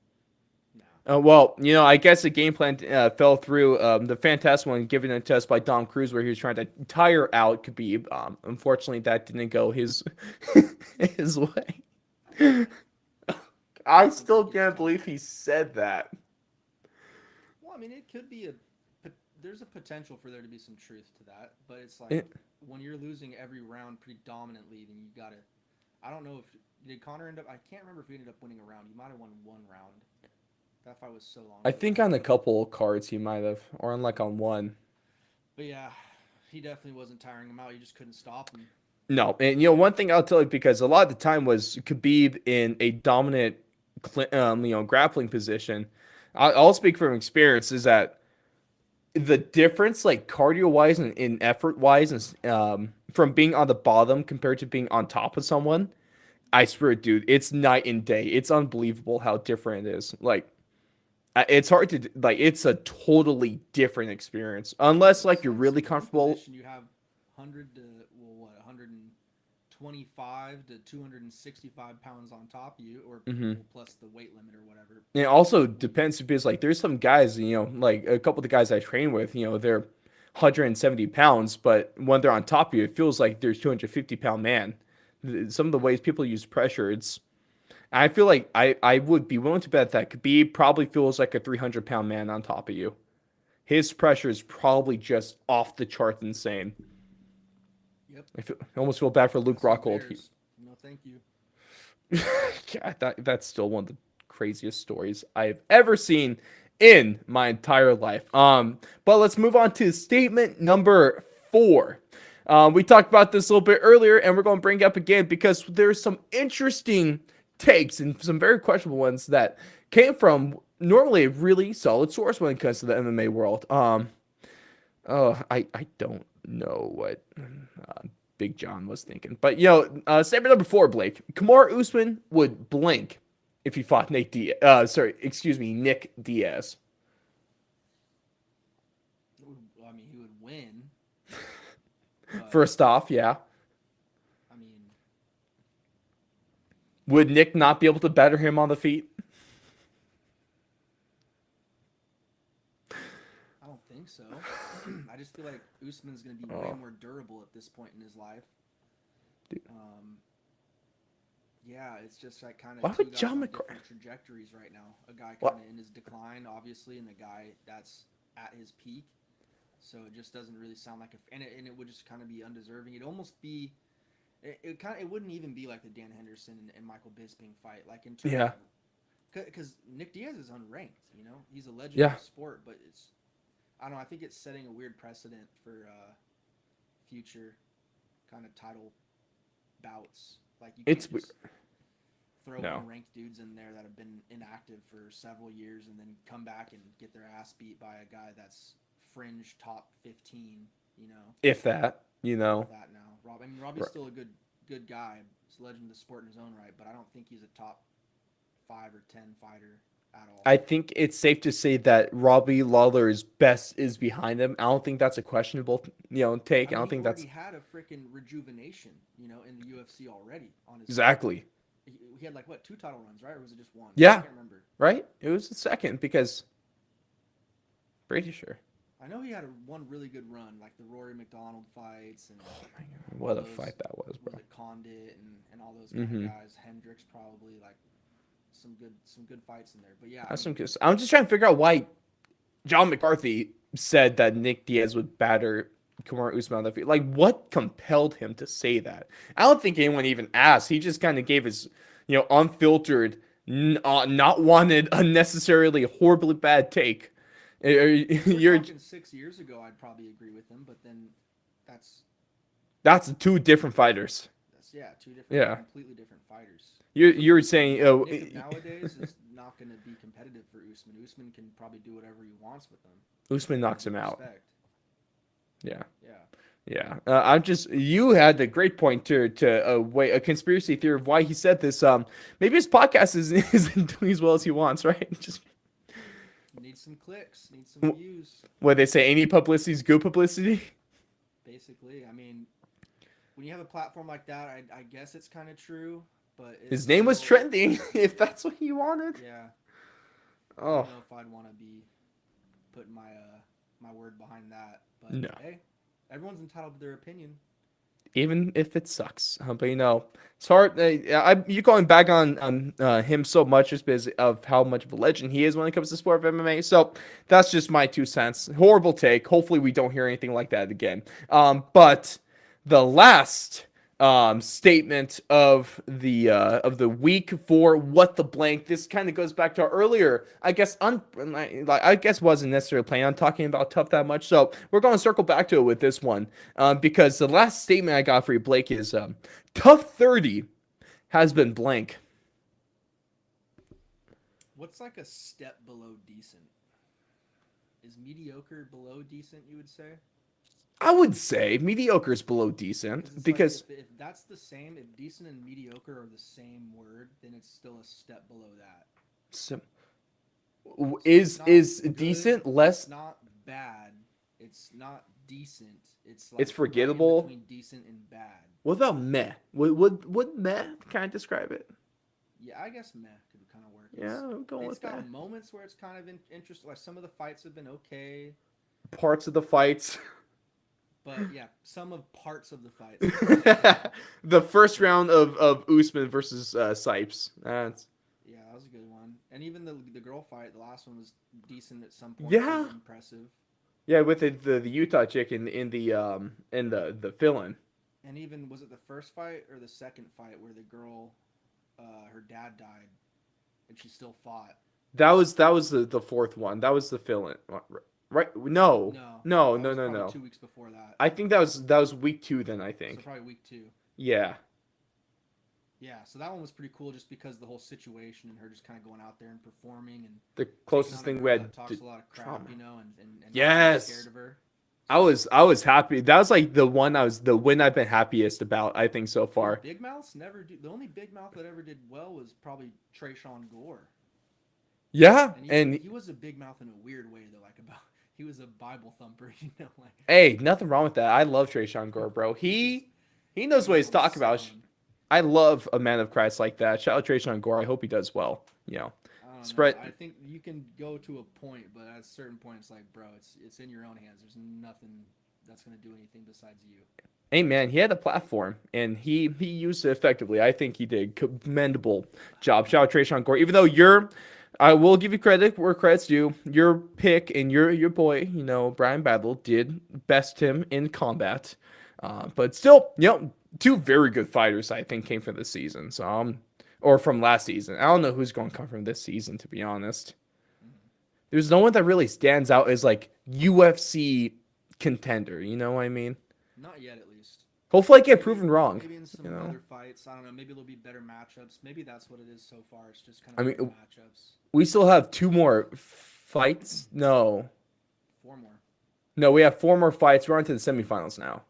No. Well, I guess the game plan fell through. The fantastic one given a test by Dom Cruz where he was trying to tire out Khabib. Unfortunately, that didn't go his his way. I still can't believe he said that. Well, I mean, it could be there's a potential for there to be some truth to that, but it's like when you're losing every round pretty dominantly, then you gotta. I don't know if did Conor end up. I can't remember if he ended up winning a round. He might have won one round. That fight was so long. I think on a couple cards he might have, or on one. But yeah, he definitely wasn't tiring him out. He just couldn't stop him. No, and one thing I'll tell you, because a lot of the time was Khabib in a dominant, grappling position. I'll speak from experience is that the difference, like cardio wise and in effort wise, from being on the bottom compared to being on top of someone, I swear, dude, it's night and day. It's unbelievable how different it is. Like, it's hard to it's a totally different experience unless like you're really comfortable. You have 125 to 265 pounds on top of you, or plus the weight limit or whatever. It also depends because like there's some guys, like a couple of the guys I train with, they're 170 pounds, but when they're on top of you, it feels like there's 250-pound man. Some of the ways people use pressure, I feel like I would be willing to bet that Khabib probably feels like a 300-pound man on top of you. His pressure is probably just off the charts insane. Yep. I almost feel bad for Luke Rockhold. No, thank you. Yeah, that's still one of the craziest stories I've ever seen in my entire life. But let's move on to statement number 4. We talked about this a little bit earlier, and we're going to bring it up again because there's some interesting takes and some very questionable ones that came from normally a really solid source when it comes to the MMA world. I don't know what Big John was thinking, but statement number 4, Blake. Kamaru Usman would blink if he fought Nick Diaz. Nick Diaz. I mean, he would win. First off, yeah. I mean, would Nick not be able to better him on the feet? I don't think so. I just feel like Usman's going to be way more durable at this point in his life. Yeah, it's just like kind of why would John McGregor trajectories right now. A guy kind of in his decline, obviously, and a guy that's at his peak. So it just doesn't really sound like and it would just kind of be undeserving. It'd almost be, it wouldn't even be like the Dan Henderson and Michael Bisping fight. Like in terms of, because Nick Diaz is unranked. He's a legend of the sport, but I don't know. I think it's setting a weird precedent for future kind of title bouts. Like you can't just throw unranked dudes in there that have been inactive for several years and then come back and get their ass beat by a guy that's fringe top 15, if that, that now. Robbie's still a good guy. He's a legend of the sport in his own right, but I don't think he's a top 5 or 10 fighter at all. I think it's safe to say that Robbie Lawler's best is behind him. I don't think that's a questionable, take. I don't think that's. He had a freaking rejuvenation, in the UFC already on his. Exactly. He had 2 title runs, right? Or was it just 1? Yeah. I can't remember. Right? It was the second because. Pretty sure. I know he had one really good run, like the Rory McDonald fights and. Oh my God! What a fight that was, bro. Was it Condit and all those kind of guys? Hendricks probably some good fights in there. But yeah, I'm just trying to figure out why John McCarthy said that Nick Diaz would batter Kamaru Usman on the feet. Like, what compelled him to say that? I don't think anyone even asked. He just kind of gave his, unfiltered, not wanted, unnecessarily horribly bad take. You're talking 6 years ago, I'd probably agree with him, but then that's 2 different fighters. Two different, completely different fighters. You're saying, Nick nowadays is not going to be competitive for Usman. Usman can probably do whatever he wants with them. Usman knocks him out. Yeah. Yeah, you had a great point to a conspiracy theory of why he said this. Maybe his podcast isn't doing as well as he wants, right? Just Need some clicks, need some views. what they say, any publicity is good publicity. Basically, I mean, when you have a platform like that, I guess it's kind of true, but His name was trending, if that's what he wanted. Yeah. I Oh don't know if I'd want to be putting my word behind that, but no. hey, everyone's entitled to their opinion. Even if it sucks, but it's hard. You going back on him so much just because of how much of a legend he is when it comes to sport of MMA. So that's just my 2 cents. Horrible take. Hopefully we don't hear anything like that again. But the last statement of the week for what the blank. This kind of goes back to our earlier. I guess wasn't necessarily planning on talking about tough that much. So we're going to circle back to it with this one because the last statement I got for you, Blake, is tough 30 has been blank. What's like a step below decent? Is mediocre below decent? You would say. I would say mediocre is below decent because like if that's the same, if decent and mediocre are the same word, then it's still a step below that. So, is good, decent less? It's not bad. It's not decent. It's like it's forgettable. Right between decent and bad. What about meh? Would meh kind of describe it? Yeah, I guess meh could kind of work. I'm going with that. It's got moments where it's kind of interesting. Like some of the fights have been okay. Parts of the fights. But yeah, some of parts of the fight. The first round of Usman versus Sipes. Yeah, that was a good one. And even the girl fight, the last one was decent at some point. Yeah, impressive. Yeah, with the Utah chick in the fill-in. And even was it the first fight or the second fight where the girl, her dad died, and she still fought? That was the fourth one. That was the fill-in. Right? No. 2 weeks before that. I think that was week 2 then, I think. So probably week 2. Yeah. Yeah, so that one was pretty cool just because the whole situation and her just kind of going out there and performing and the closest thing we had talks a lot of crap, trauma. And yes. Scared of her. I was happy. That was like the win I've been happiest about, I think, so far. Big mouths never do. The only big mouth that ever did well was probably Trayshawn Gore. Yeah, and he was a big mouth in a weird way though, he was a Bible thumper, Hey, nothing wrong with that. I love Trayshawn Gore, bro. He knows what he's talking about. I love a man of Christ like that. Shout out Trayshawn Gore. I hope he does well. Spread. I think you can go to a point, but at a certain point, it's like, bro, it's in your own hands. There's nothing that's gonna do anything besides you. Hey man, he had a platform and he used it effectively. I think he did a commendable job. Shout out Trayshawn Gore. Even though I will give you credit where credit's due. Your pick and your boy, Brian Battle did best him in combat. But still, 2 very good fighters I think came from this season. So or from last season. I don't know who's going to come from this season, to be honest. There's no one that really stands out as like UFC contender. You know what I mean? Not yet, at least. Hopefully, I get proven wrong. Maybe in some other fights, I don't know. Maybe there'll be better matchups. Maybe that's what it is so far. It's just kind of matchups. We still have 2 more fights. No. 4 more. No, we have 4 more fights. We're on to the semifinals now.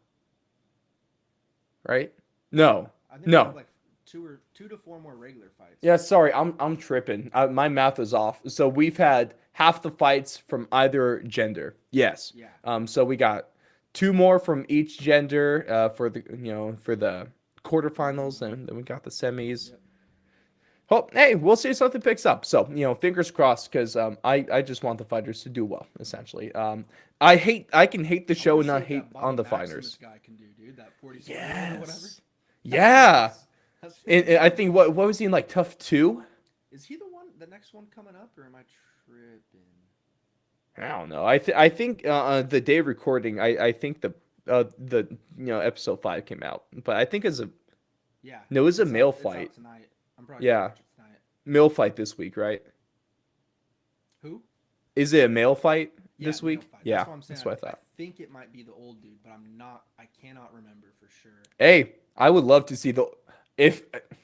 Right? No. I think we have like 2 to 4 more regular fights. Yeah, sorry, I'm tripping. My math is off. So we've had half the fights from either gender. Yes. Yeah. So we got 2 more from each gender for the quarterfinals, and then we got the semis. Yep. Oh, hey, we'll see if something picks up. So fingers crossed, because I just want the fighters to do well. Essentially, I can hate the show and not hate on the fighters. This guy can do, dude. That 40 yes. or whatever. Yeah. And I think what was he in, like tough 2? Is he the next one coming up, or am I tripping? I don't know. I think the day of recording, I think the episode 5 came out, but I think it was a male fight. Tonight. I'm probably yeah, tonight. Male fight this week, right? Who? Is it a male fight this week? Fight. Yeah, that's what I'm saying. That's what I thought. I think it might be the old dude, but I cannot remember for sure. Hey, I would love to see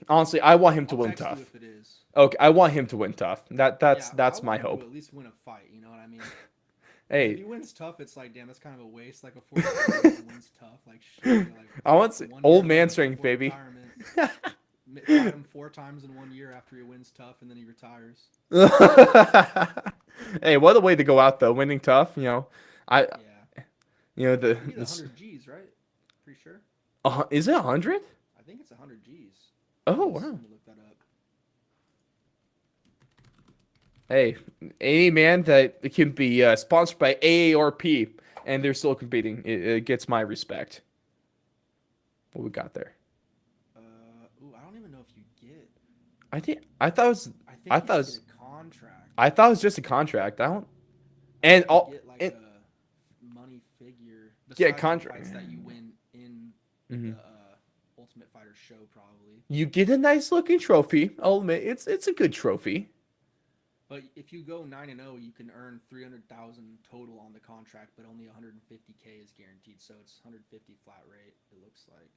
honestly, I want him to win tough. If it is. Okay, I want him to win tough. That's my hope. At least win a fight. You know what I mean? Hey, If he wins tough, it's like, damn, that's kind of a waste. Like a 40 wins tough, like shit. Like I want to 1 old year man left strength, before baby. retirement. Fight him 4 times in 1 year after he wins tough, and then he retires. Hey, what a way to go out though, winning tough. I, Yeah, the you need 100 G's, right? Pretty sure. is it 100? I think it's 100 G's. Oh Let wow. me look that up. Hey, any man that can be sponsored by AARP and they're still competing, it gets my respect. What we got there? I don't even know if you get. I thought it was I think I you thought it just was get a contract. I thought it was just a contract. I don't I and think all you get like and, a money figure. Yeah, Besides the contract. fights that you win in Mhm. the Ultimate Fighter show, probably. You get a nice looking trophy. I'll admit it's a good trophy. But if you go 9-0, you can earn 300,000 total on the contract, but only 150K is guaranteed. So it's 150 flat rate. It looks like.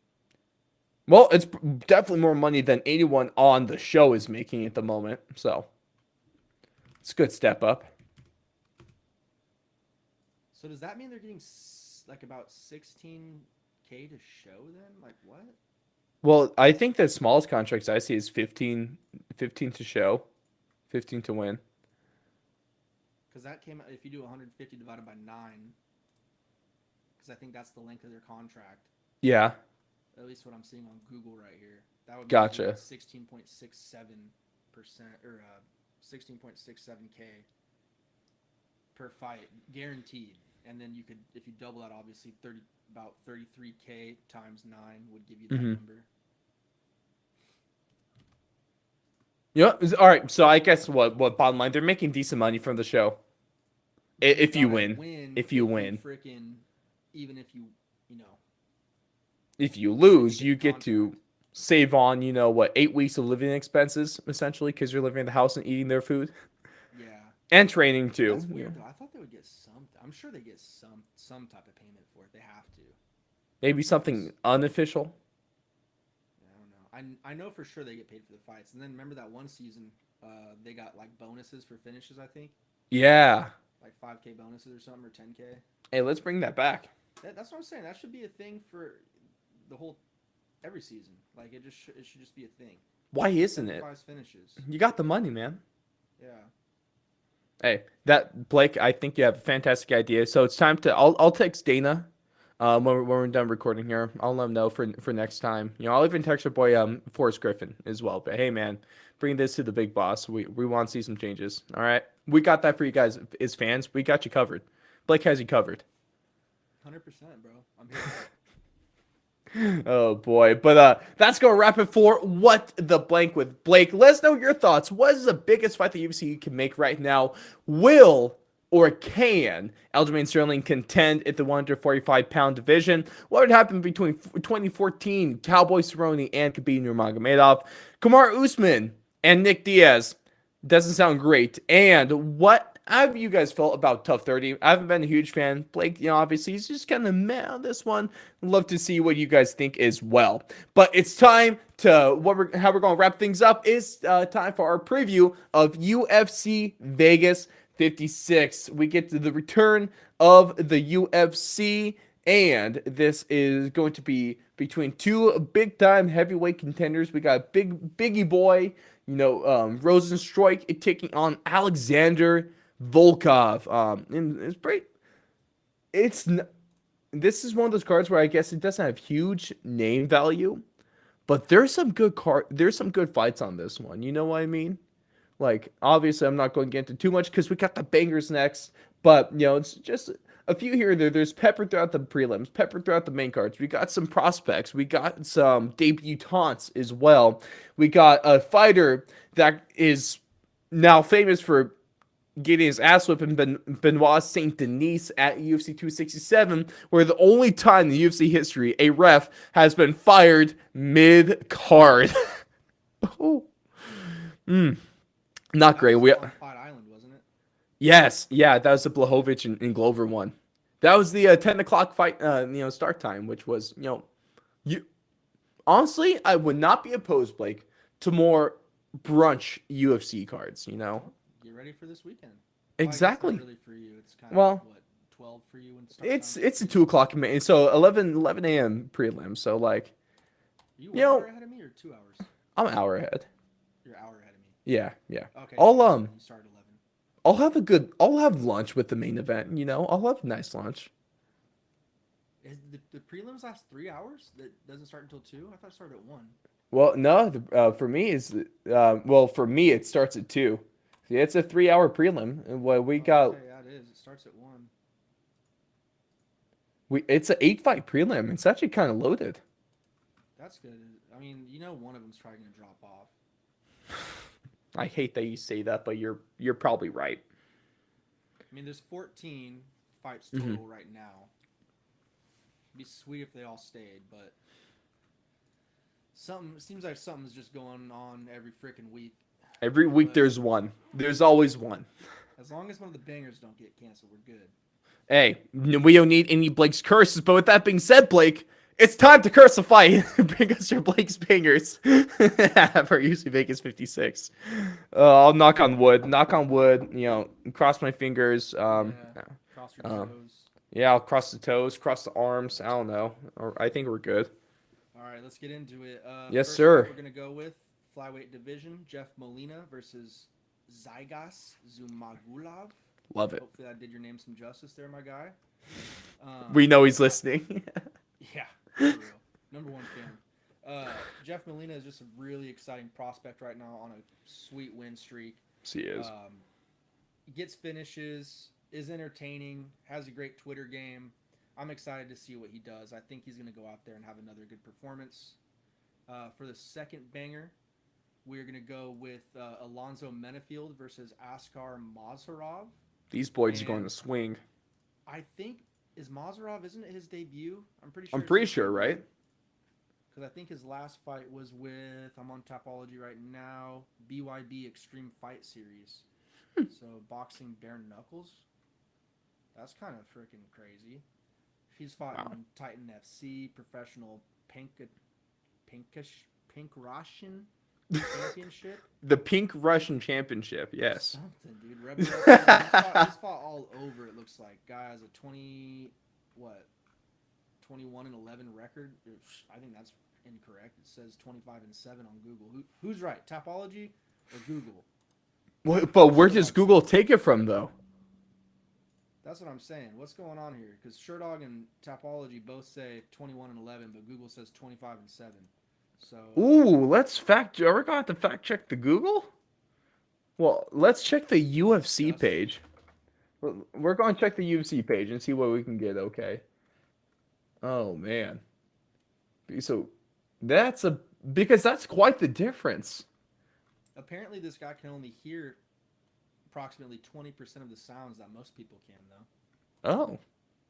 Well, it's definitely more money than anyone on the show is making at the moment. So it's a good step up. So does that mean they're getting like about 16K to show then? Like what? Well, I think the smallest contracts I see is 15 to show, 15 to win. Because that came out if you do 150 divided by 9. Because I think that's the length of their contract. Yeah. At least what I'm seeing on Google right here. That would be Gotcha. like 16.67% or 16.67K per fight, guaranteed. And then you could, if you double that, obviously about 33K times 9 would give you that number. Yeah. All right. So I guess what bottom line, they're making decent money from the show. If you win. If you win. Freaking, even if you know. If you lose, you you get to save on, 8 weeks of living expenses, essentially, because you're living in the house and eating their food. Yeah. And training, too. That's weird, though. I thought they would get some. I'm sure they get some type of payment for it. They have to. Maybe something unofficial. I don't know. I know for sure they get paid for the fights. And then remember that one season, they got like bonuses for finishes, I think. Yeah. Like 5K bonuses or something, or 10K. Hey, let's bring that back. That's what I'm saying. That should be a thing for the whole every season. Like it should just be a thing. Why isn't it? Finishes. You got the money, man. Yeah. Hey, Blake, I think you have a fantastic idea. So it's time to. I'll text Dana, when we're done recording here. I'll let him know for next time. I'll even text your boy Forrest Griffin as well. But hey, man, bring this to the big boss. We want to see some changes. All right, we got that for you guys as fans. We got you covered. Blake has you covered. 100%, bro. I'm here. Oh boy, but that's gonna wrap it for What the Blank with Blake. Let us know your thoughts. What is the biggest fight the UFC can make right now? Will or can Aljamain Sterling contend at the 145-pound division? What would happen between 2014 Cowboy Cerrone and Khabib Nurmagomedov? Kamaru Usman and Nick Diaz doesn't sound great. And what have you guys felt about Tough 30? I haven't been a huge fan. Blake, obviously he's just kind of meh on this one. Love to see what you guys think as well. But it's time to how we're going to wrap things up. It's time for our preview of UFC Vegas 56. We get to the return of the UFC, and this is going to be between two big-time heavyweight contenders. We got Biggie Boy, Rosenstruik taking on Alexander Volkov. And it's great. This is one of those cards where I guess it doesn't have huge name value, but there's some good fights on this one. You know what I mean? Like, obviously, I'm not going to get into too much because we got the bangers next. But, it's just a few here and there. There's pepper throughout the prelims, pepper throughout the main cards. We got some prospects. We got some debutantes as well. We got a fighter that is now famous for getting his ass whipped in Benoit Saint Denis at UFC 267, where the only time in the UFC history a ref has been fired mid-card. Oh. Not great. On Fight Island, wasn't it? Yes, yeah, that was the Blachowicz and Glover one. That was the 10 o'clock fight, start time, which was, you. Honestly, I would not be opposed, Blake, to more brunch UFC cards. Get ready for this weekend. Exactly. Well, really for you. It's kind Well, of what 12 for you? And It's a 2 o'clock, so 11 a.m. prelim. So like, Are you you know, ahead of me or 2 hours? I'm an hour ahead. You're an hour ahead of me. Yeah. Okay. I'll You started 11. I'll have lunch with the main event. I'll have a nice lunch. The prelims last 3 hours? That doesn't start until 2? I thought it started at 1. Well, no, for me for me it starts at 2. See, it's a 3-hour prelim. And what we got, Okay, yeah, it is. It starts at 1. it's an 8-fight prelim. It's actually kind of loaded. That's good. I mean, one of them's probably going to drop off. I hate that you say that, but you're probably right. I mean, there's 14 fights total right now. It'd be sweet if they all stayed, but seems like something's just going on every freaking week. Every week there's one. There's always one. As long as one of the bangers don't get canceled, we're good. Hey, we don't need any Blake's curses, but with that being said, Blake, it's time to curse a fight. Bring us your Blake's bangers for UFC Vegas 56. I'll knock on wood. Knock on wood. Cross my fingers. Cross your toes. Yeah, I'll cross the toes, cross the arms. I don't know. I think we're good. All right, let's get into it. Yes, first sir. We're gonna go with flyweight division: Jeff Molina versus Zygas Zumagulov. Love it. Hopefully, I did your name some justice there, my guy. We know he's listening. Yeah, for real. Number one fan. Jeff Molina is just a really exciting prospect right now on a sweet win streak. Yes, he is. Gets finishes, is entertaining, has a great Twitter game. I'm excited to see what he does. I think he's going to go out there and have another good performance. For the second banger, we're going to go with Alonzo Menafield versus Asgar Mazharov. These boys are going to swing. I think, isn't it his debut? I'm pretty sure, right? Because I think his last fight was with, I'm on Tapology right now, BYB Extreme Fight Series. So boxing bare knuckles. That's kind of freaking crazy. He's fought in Titan FC, professional Pink Russian Championship. The Pink Russian Championship, yes. Something, dude. He's fought all over, it looks like. Guy has a 21-11 record. I think that's incorrect. It says 25-7 on Google. Who's right? Tapology or Google? But where does Google take it from, though? That's what I'm saying. What's going on here? Because Sherdog and Tapology both say 21-11, but Google says 25-7. So. Ooh, let's fact. Are we going to have to fact check the Google? Well, let's check the UFC page. We're going to check the UFC page and see what we can get. Okay. Oh man. So because that's quite the difference. Apparently, this guy can only hear approximately 20% of the sounds that most people can, though. Oh,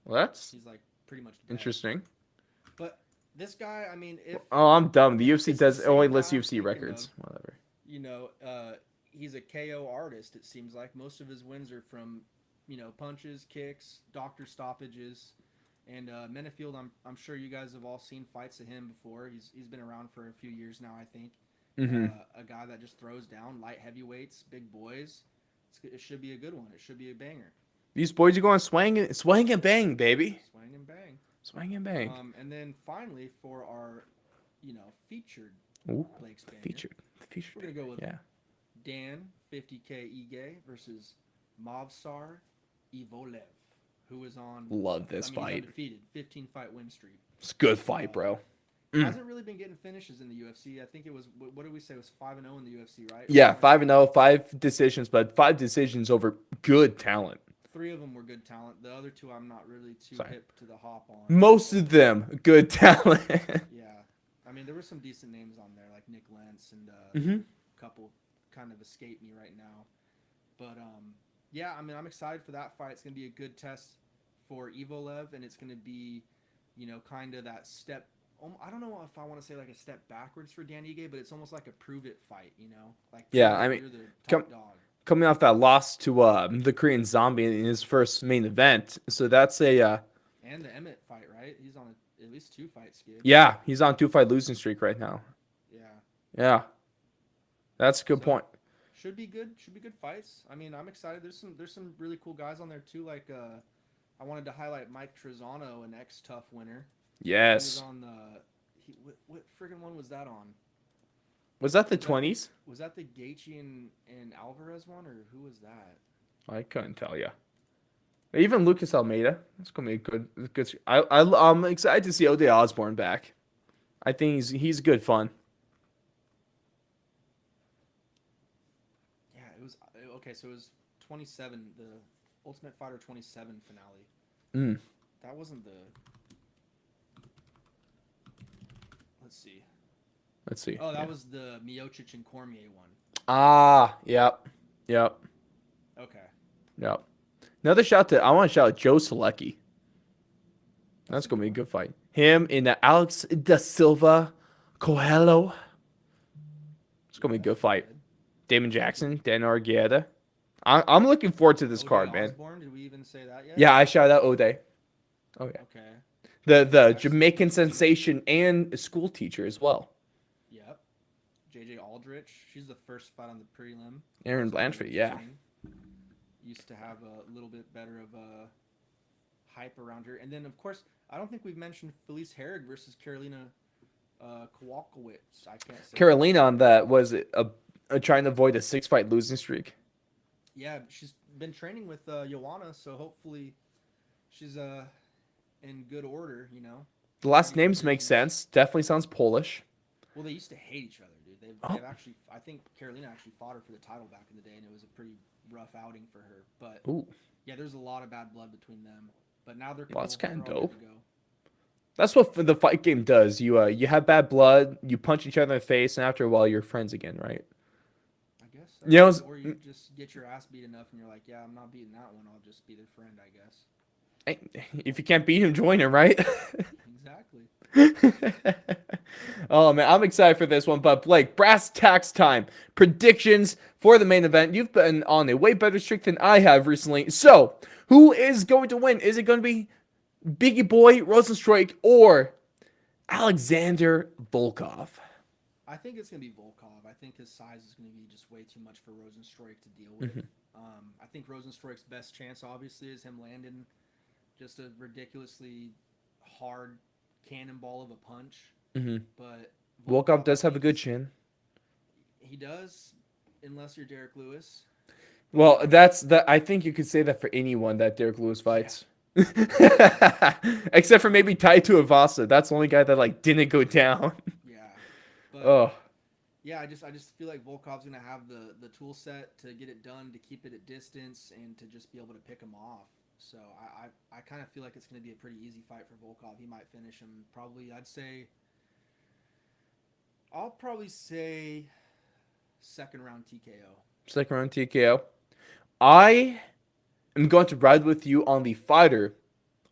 well, he's like pretty much dead. Interesting. But this guy, I mean, I'm dumb. The UFC only lists UFC records. Whatever. He's a KO artist. It seems like most of his wins are from, punches, kicks, doctor stoppages, and Menafield. I'm sure you guys have all seen fights of him before. He's been around for a few years now, I think. Mm-hmm. A guy that just throws down light heavyweights, big boys. It should be a good one. It should be a banger. These boys are going swing and bang, baby. Swing and bang. Swing and bang. And then finally for our, featured Blake's banger. Featured. We're gonna go with Dan 50K Ige versus Movsar Ivolev, who is on. Love this fight. He's undefeated, 15-fight win streak. It's a good fight, bro. Hasn't really been getting finishes in the UFC. I think it was, what did we say? It was 5-0 in the UFC, right? Yeah, 5-0, 5 decisions, but 5 decisions over good talent. 3 of them were good talent. The other 2 I'm not really too hip to the hop on. Most of them good talent. Yeah. I mean, there were some decent names on there, like Nick Lentz and a couple kind of escape me right now. But, yeah, I mean, I'm excited for that fight. It's going to be a good test for Ivolev, and it's going to be, kind of that step. I don't know if I want to say like a step backwards for Dan Ige, but it's almost like a prove it fight, Like I mean, you're the top dog. Coming off that loss to the Korean Zombie in his first main event, so that's a and the Emmett fight, right? He's on at least 2-fight skid. Yeah, he's on 2-fight losing streak right now. Yeah, that's a good point. Should be good. Should be good fights. I mean, I'm excited. There's some really cool guys on there too. Like I wanted to highlight Mike Trizano, an ex-Tough winner. Yes. He was on the. What friggin' one was that on? Was that the 20s? Was that the Gaethje and Alvarez one, or who was that? I couldn't tell you. Even Lucas Almeida. That's gonna be a good. I'm excited to see Ode Osborne back. I think he's good fun. Yeah, it was okay. So it was 27, the Ultimate Fighter 27 finale. That wasn't the. Let's see. Oh, that was the Miocic and Cormier one. Ah, yep. Okay. Yep. I want to shout out Joe Selecki. That's going to be a good fight. Him and Alex da Silva Coelho. It's going to be a good fight. Damon Jackson, Dan Argueta. I'm looking forward to this card, man. Osborne, did we even say that yet? Yeah, I shouted out Ode. Oh, yeah. Okay. The Jamaican sensation and school teacher as well. Yep. JJ Aldrich. She's the first fight on the prelim. Aaron Blanchfield, yeah. Used to have a little bit better of a hype around her. And then, of course, I don't think we've mentioned Felice Herrig versus Carolina Kowalkiewicz. I can't say Carolina on that was trying to avoid a 6-fight losing streak. Yeah, she's been training with Joanna, so hopefully she's in good order, you know. The last names make sense. Definitely sounds Polish. Well, they used to hate each other, dude. They've actually, I think Carolina actually fought her for the title back in the day, and it was a pretty rough outing for her. But yeah, there's a lot of bad blood between them. But now they're that's kind of dope. Go. That's what the fight game does. You have bad blood, you punch each other in the face, and after a while, you're friends again, right? I guess so. You know, or you just get your ass beat enough, and you're like, yeah, I'm not beating that one. I'll just be their friend, I guess. If you can't beat him, join him, right? Exactly. Oh man, I'm excited for this one. But Blake, brass tacks time. Predictions for the main event. You've been on a way better streak than I have recently. So, who is going to win? Is it going to be Biggie Boy Rosenstruik or Alexander Volkov? I think it's going to be Volkov. I think his size is going to be just way too much for Rosenstruik to deal with. I think Rosenstruik's best chance, obviously, is him landing just a ridiculously hard cannonball of a punch. But Volkov does have a good chin. He does, unless you're Derek Lewis. Well, I think you could say that for anyone that Derek Lewis fights. Yeah. Except for maybe Taito Avasa. That's the only guy that didn't go down. Yeah. But, yeah, I just feel like Volkov's gonna have the tool set to get it done, to keep it at distance, and to just be able to pick him off. So I kind of feel like it's gonna be a pretty easy fight for Volkov. He might finish him probably. I'll probably say second round TKO. Second round TKO. I am going to ride with you on the fighter.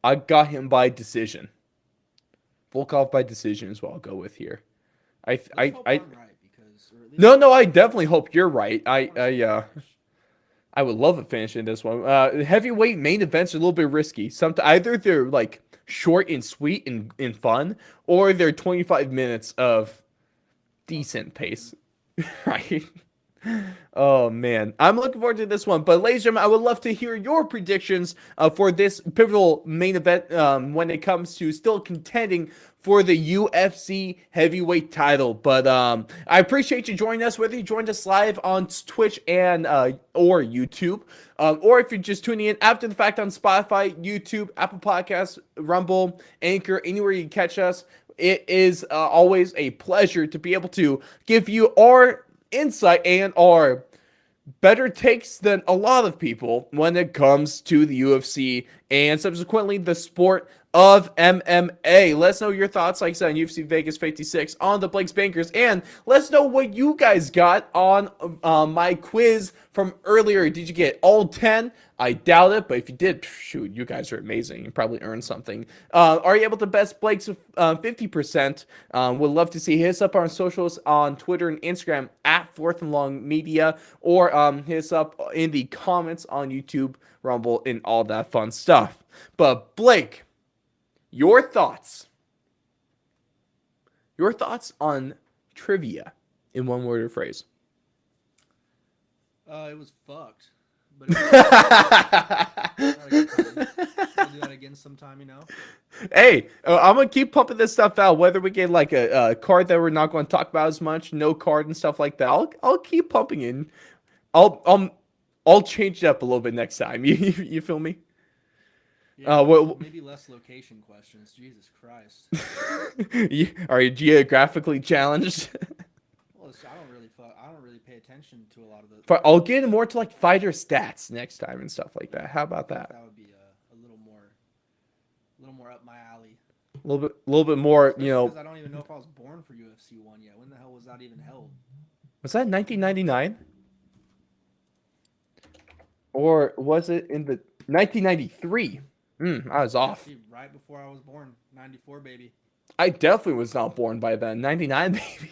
I got him by decision. Volkov by decision is what I'll go with here. I'm right, because, no, I definitely hope you're right. I would love a finish in this one. Heavyweight main events are a little bit risky. Either they're short and sweet and fun, or they're 25 minutes of decent pace, right? Oh man, I'm looking forward to this one. But ladies and gentlemen, I would love to hear your predictions for this pivotal main event when it comes to still contending for the UFC heavyweight title. But I appreciate you joining us, whether you joined us live on Twitch and or YouTube, or if you're just tuning in after the fact on Spotify, YouTube, Apple Podcasts, Rumble, Anchor, anywhere you can catch us. It is always a pleasure to be able to give you our insight and our better takes than a lot of people when it comes to the UFC and subsequently the sport of MMA. Let us know your thoughts, like I said, on UFC Vegas 56 on the Blake's Bankers, and let's know what you guys got on my quiz from earlier. Did you get all 10? I doubt it, but if you did, shoot, you guys are amazing. You probably earned something. Are you able to best Blake's 50%? Would love to see his up on socials on Twitter and Instagram at Fourth and Long Media, or his up in the comments on YouTube, Rumble, and all that fun stuff. But Blake, your thoughts on trivia in one word or phrase? It was fucked. but it was not a good time. We'll do that again sometime, you know. Hey, I'm gonna keep pumping this stuff out. Whether we get like a card that we're not going to talk about as much, no card and stuff like that, I'll keep pumping in. I'll change it up a little bit next time. You feel me? Yeah, maybe less location questions. Jesus Christ. Are you geographically challenged? Well, I don't really pay attention to a lot of those. But I'll get more to like fighter stats next time and stuff like that. How about that? That would be a little more up my alley. A little bit more, you know. Because I don't even know if I was born for UFC 1 yet. When the hell was that even held? Was that 1999? Or was it in the 1993? I was off. Right before I was born. 94, baby. I definitely was not born by then. 99, baby.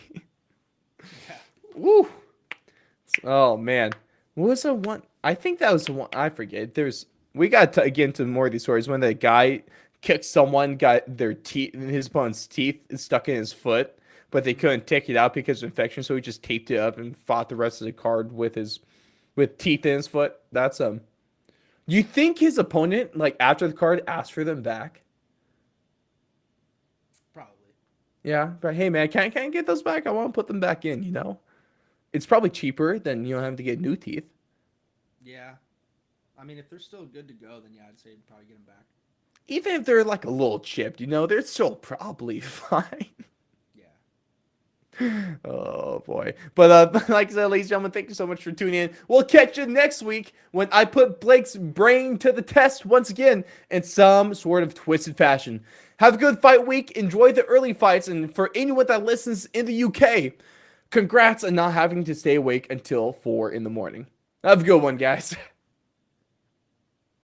Yeah. Woo. Oh, man. What was the one? I think that was the one. I forget. We got to get into more of these stories when the guy kicked someone, got their teeth, his opponent's teeth stuck in his foot, but they couldn't take it out because of infection, so he just taped it up and fought the rest of the card with teeth in his foot. That's You think his opponent, like after the card, asked for them back? Probably. Yeah, but hey man, can't get those back. I want to put them back in. You know, it's probably cheaper than having to get new teeth. Yeah, I mean, if they're still good to go, then yeah, I'd say probably get them back. Even if they're like a little chipped, they're still probably fine. Oh boy. But like I said, ladies and gentlemen, thank you so much for tuning in. We'll catch you next week when I put Blake's brain to the test once again in some sort of twisted fashion. Have a good fight week. Enjoy the early fights. And for anyone that listens in the UK, congrats on not having to stay awake until 4 a.m. Have a good one, guys.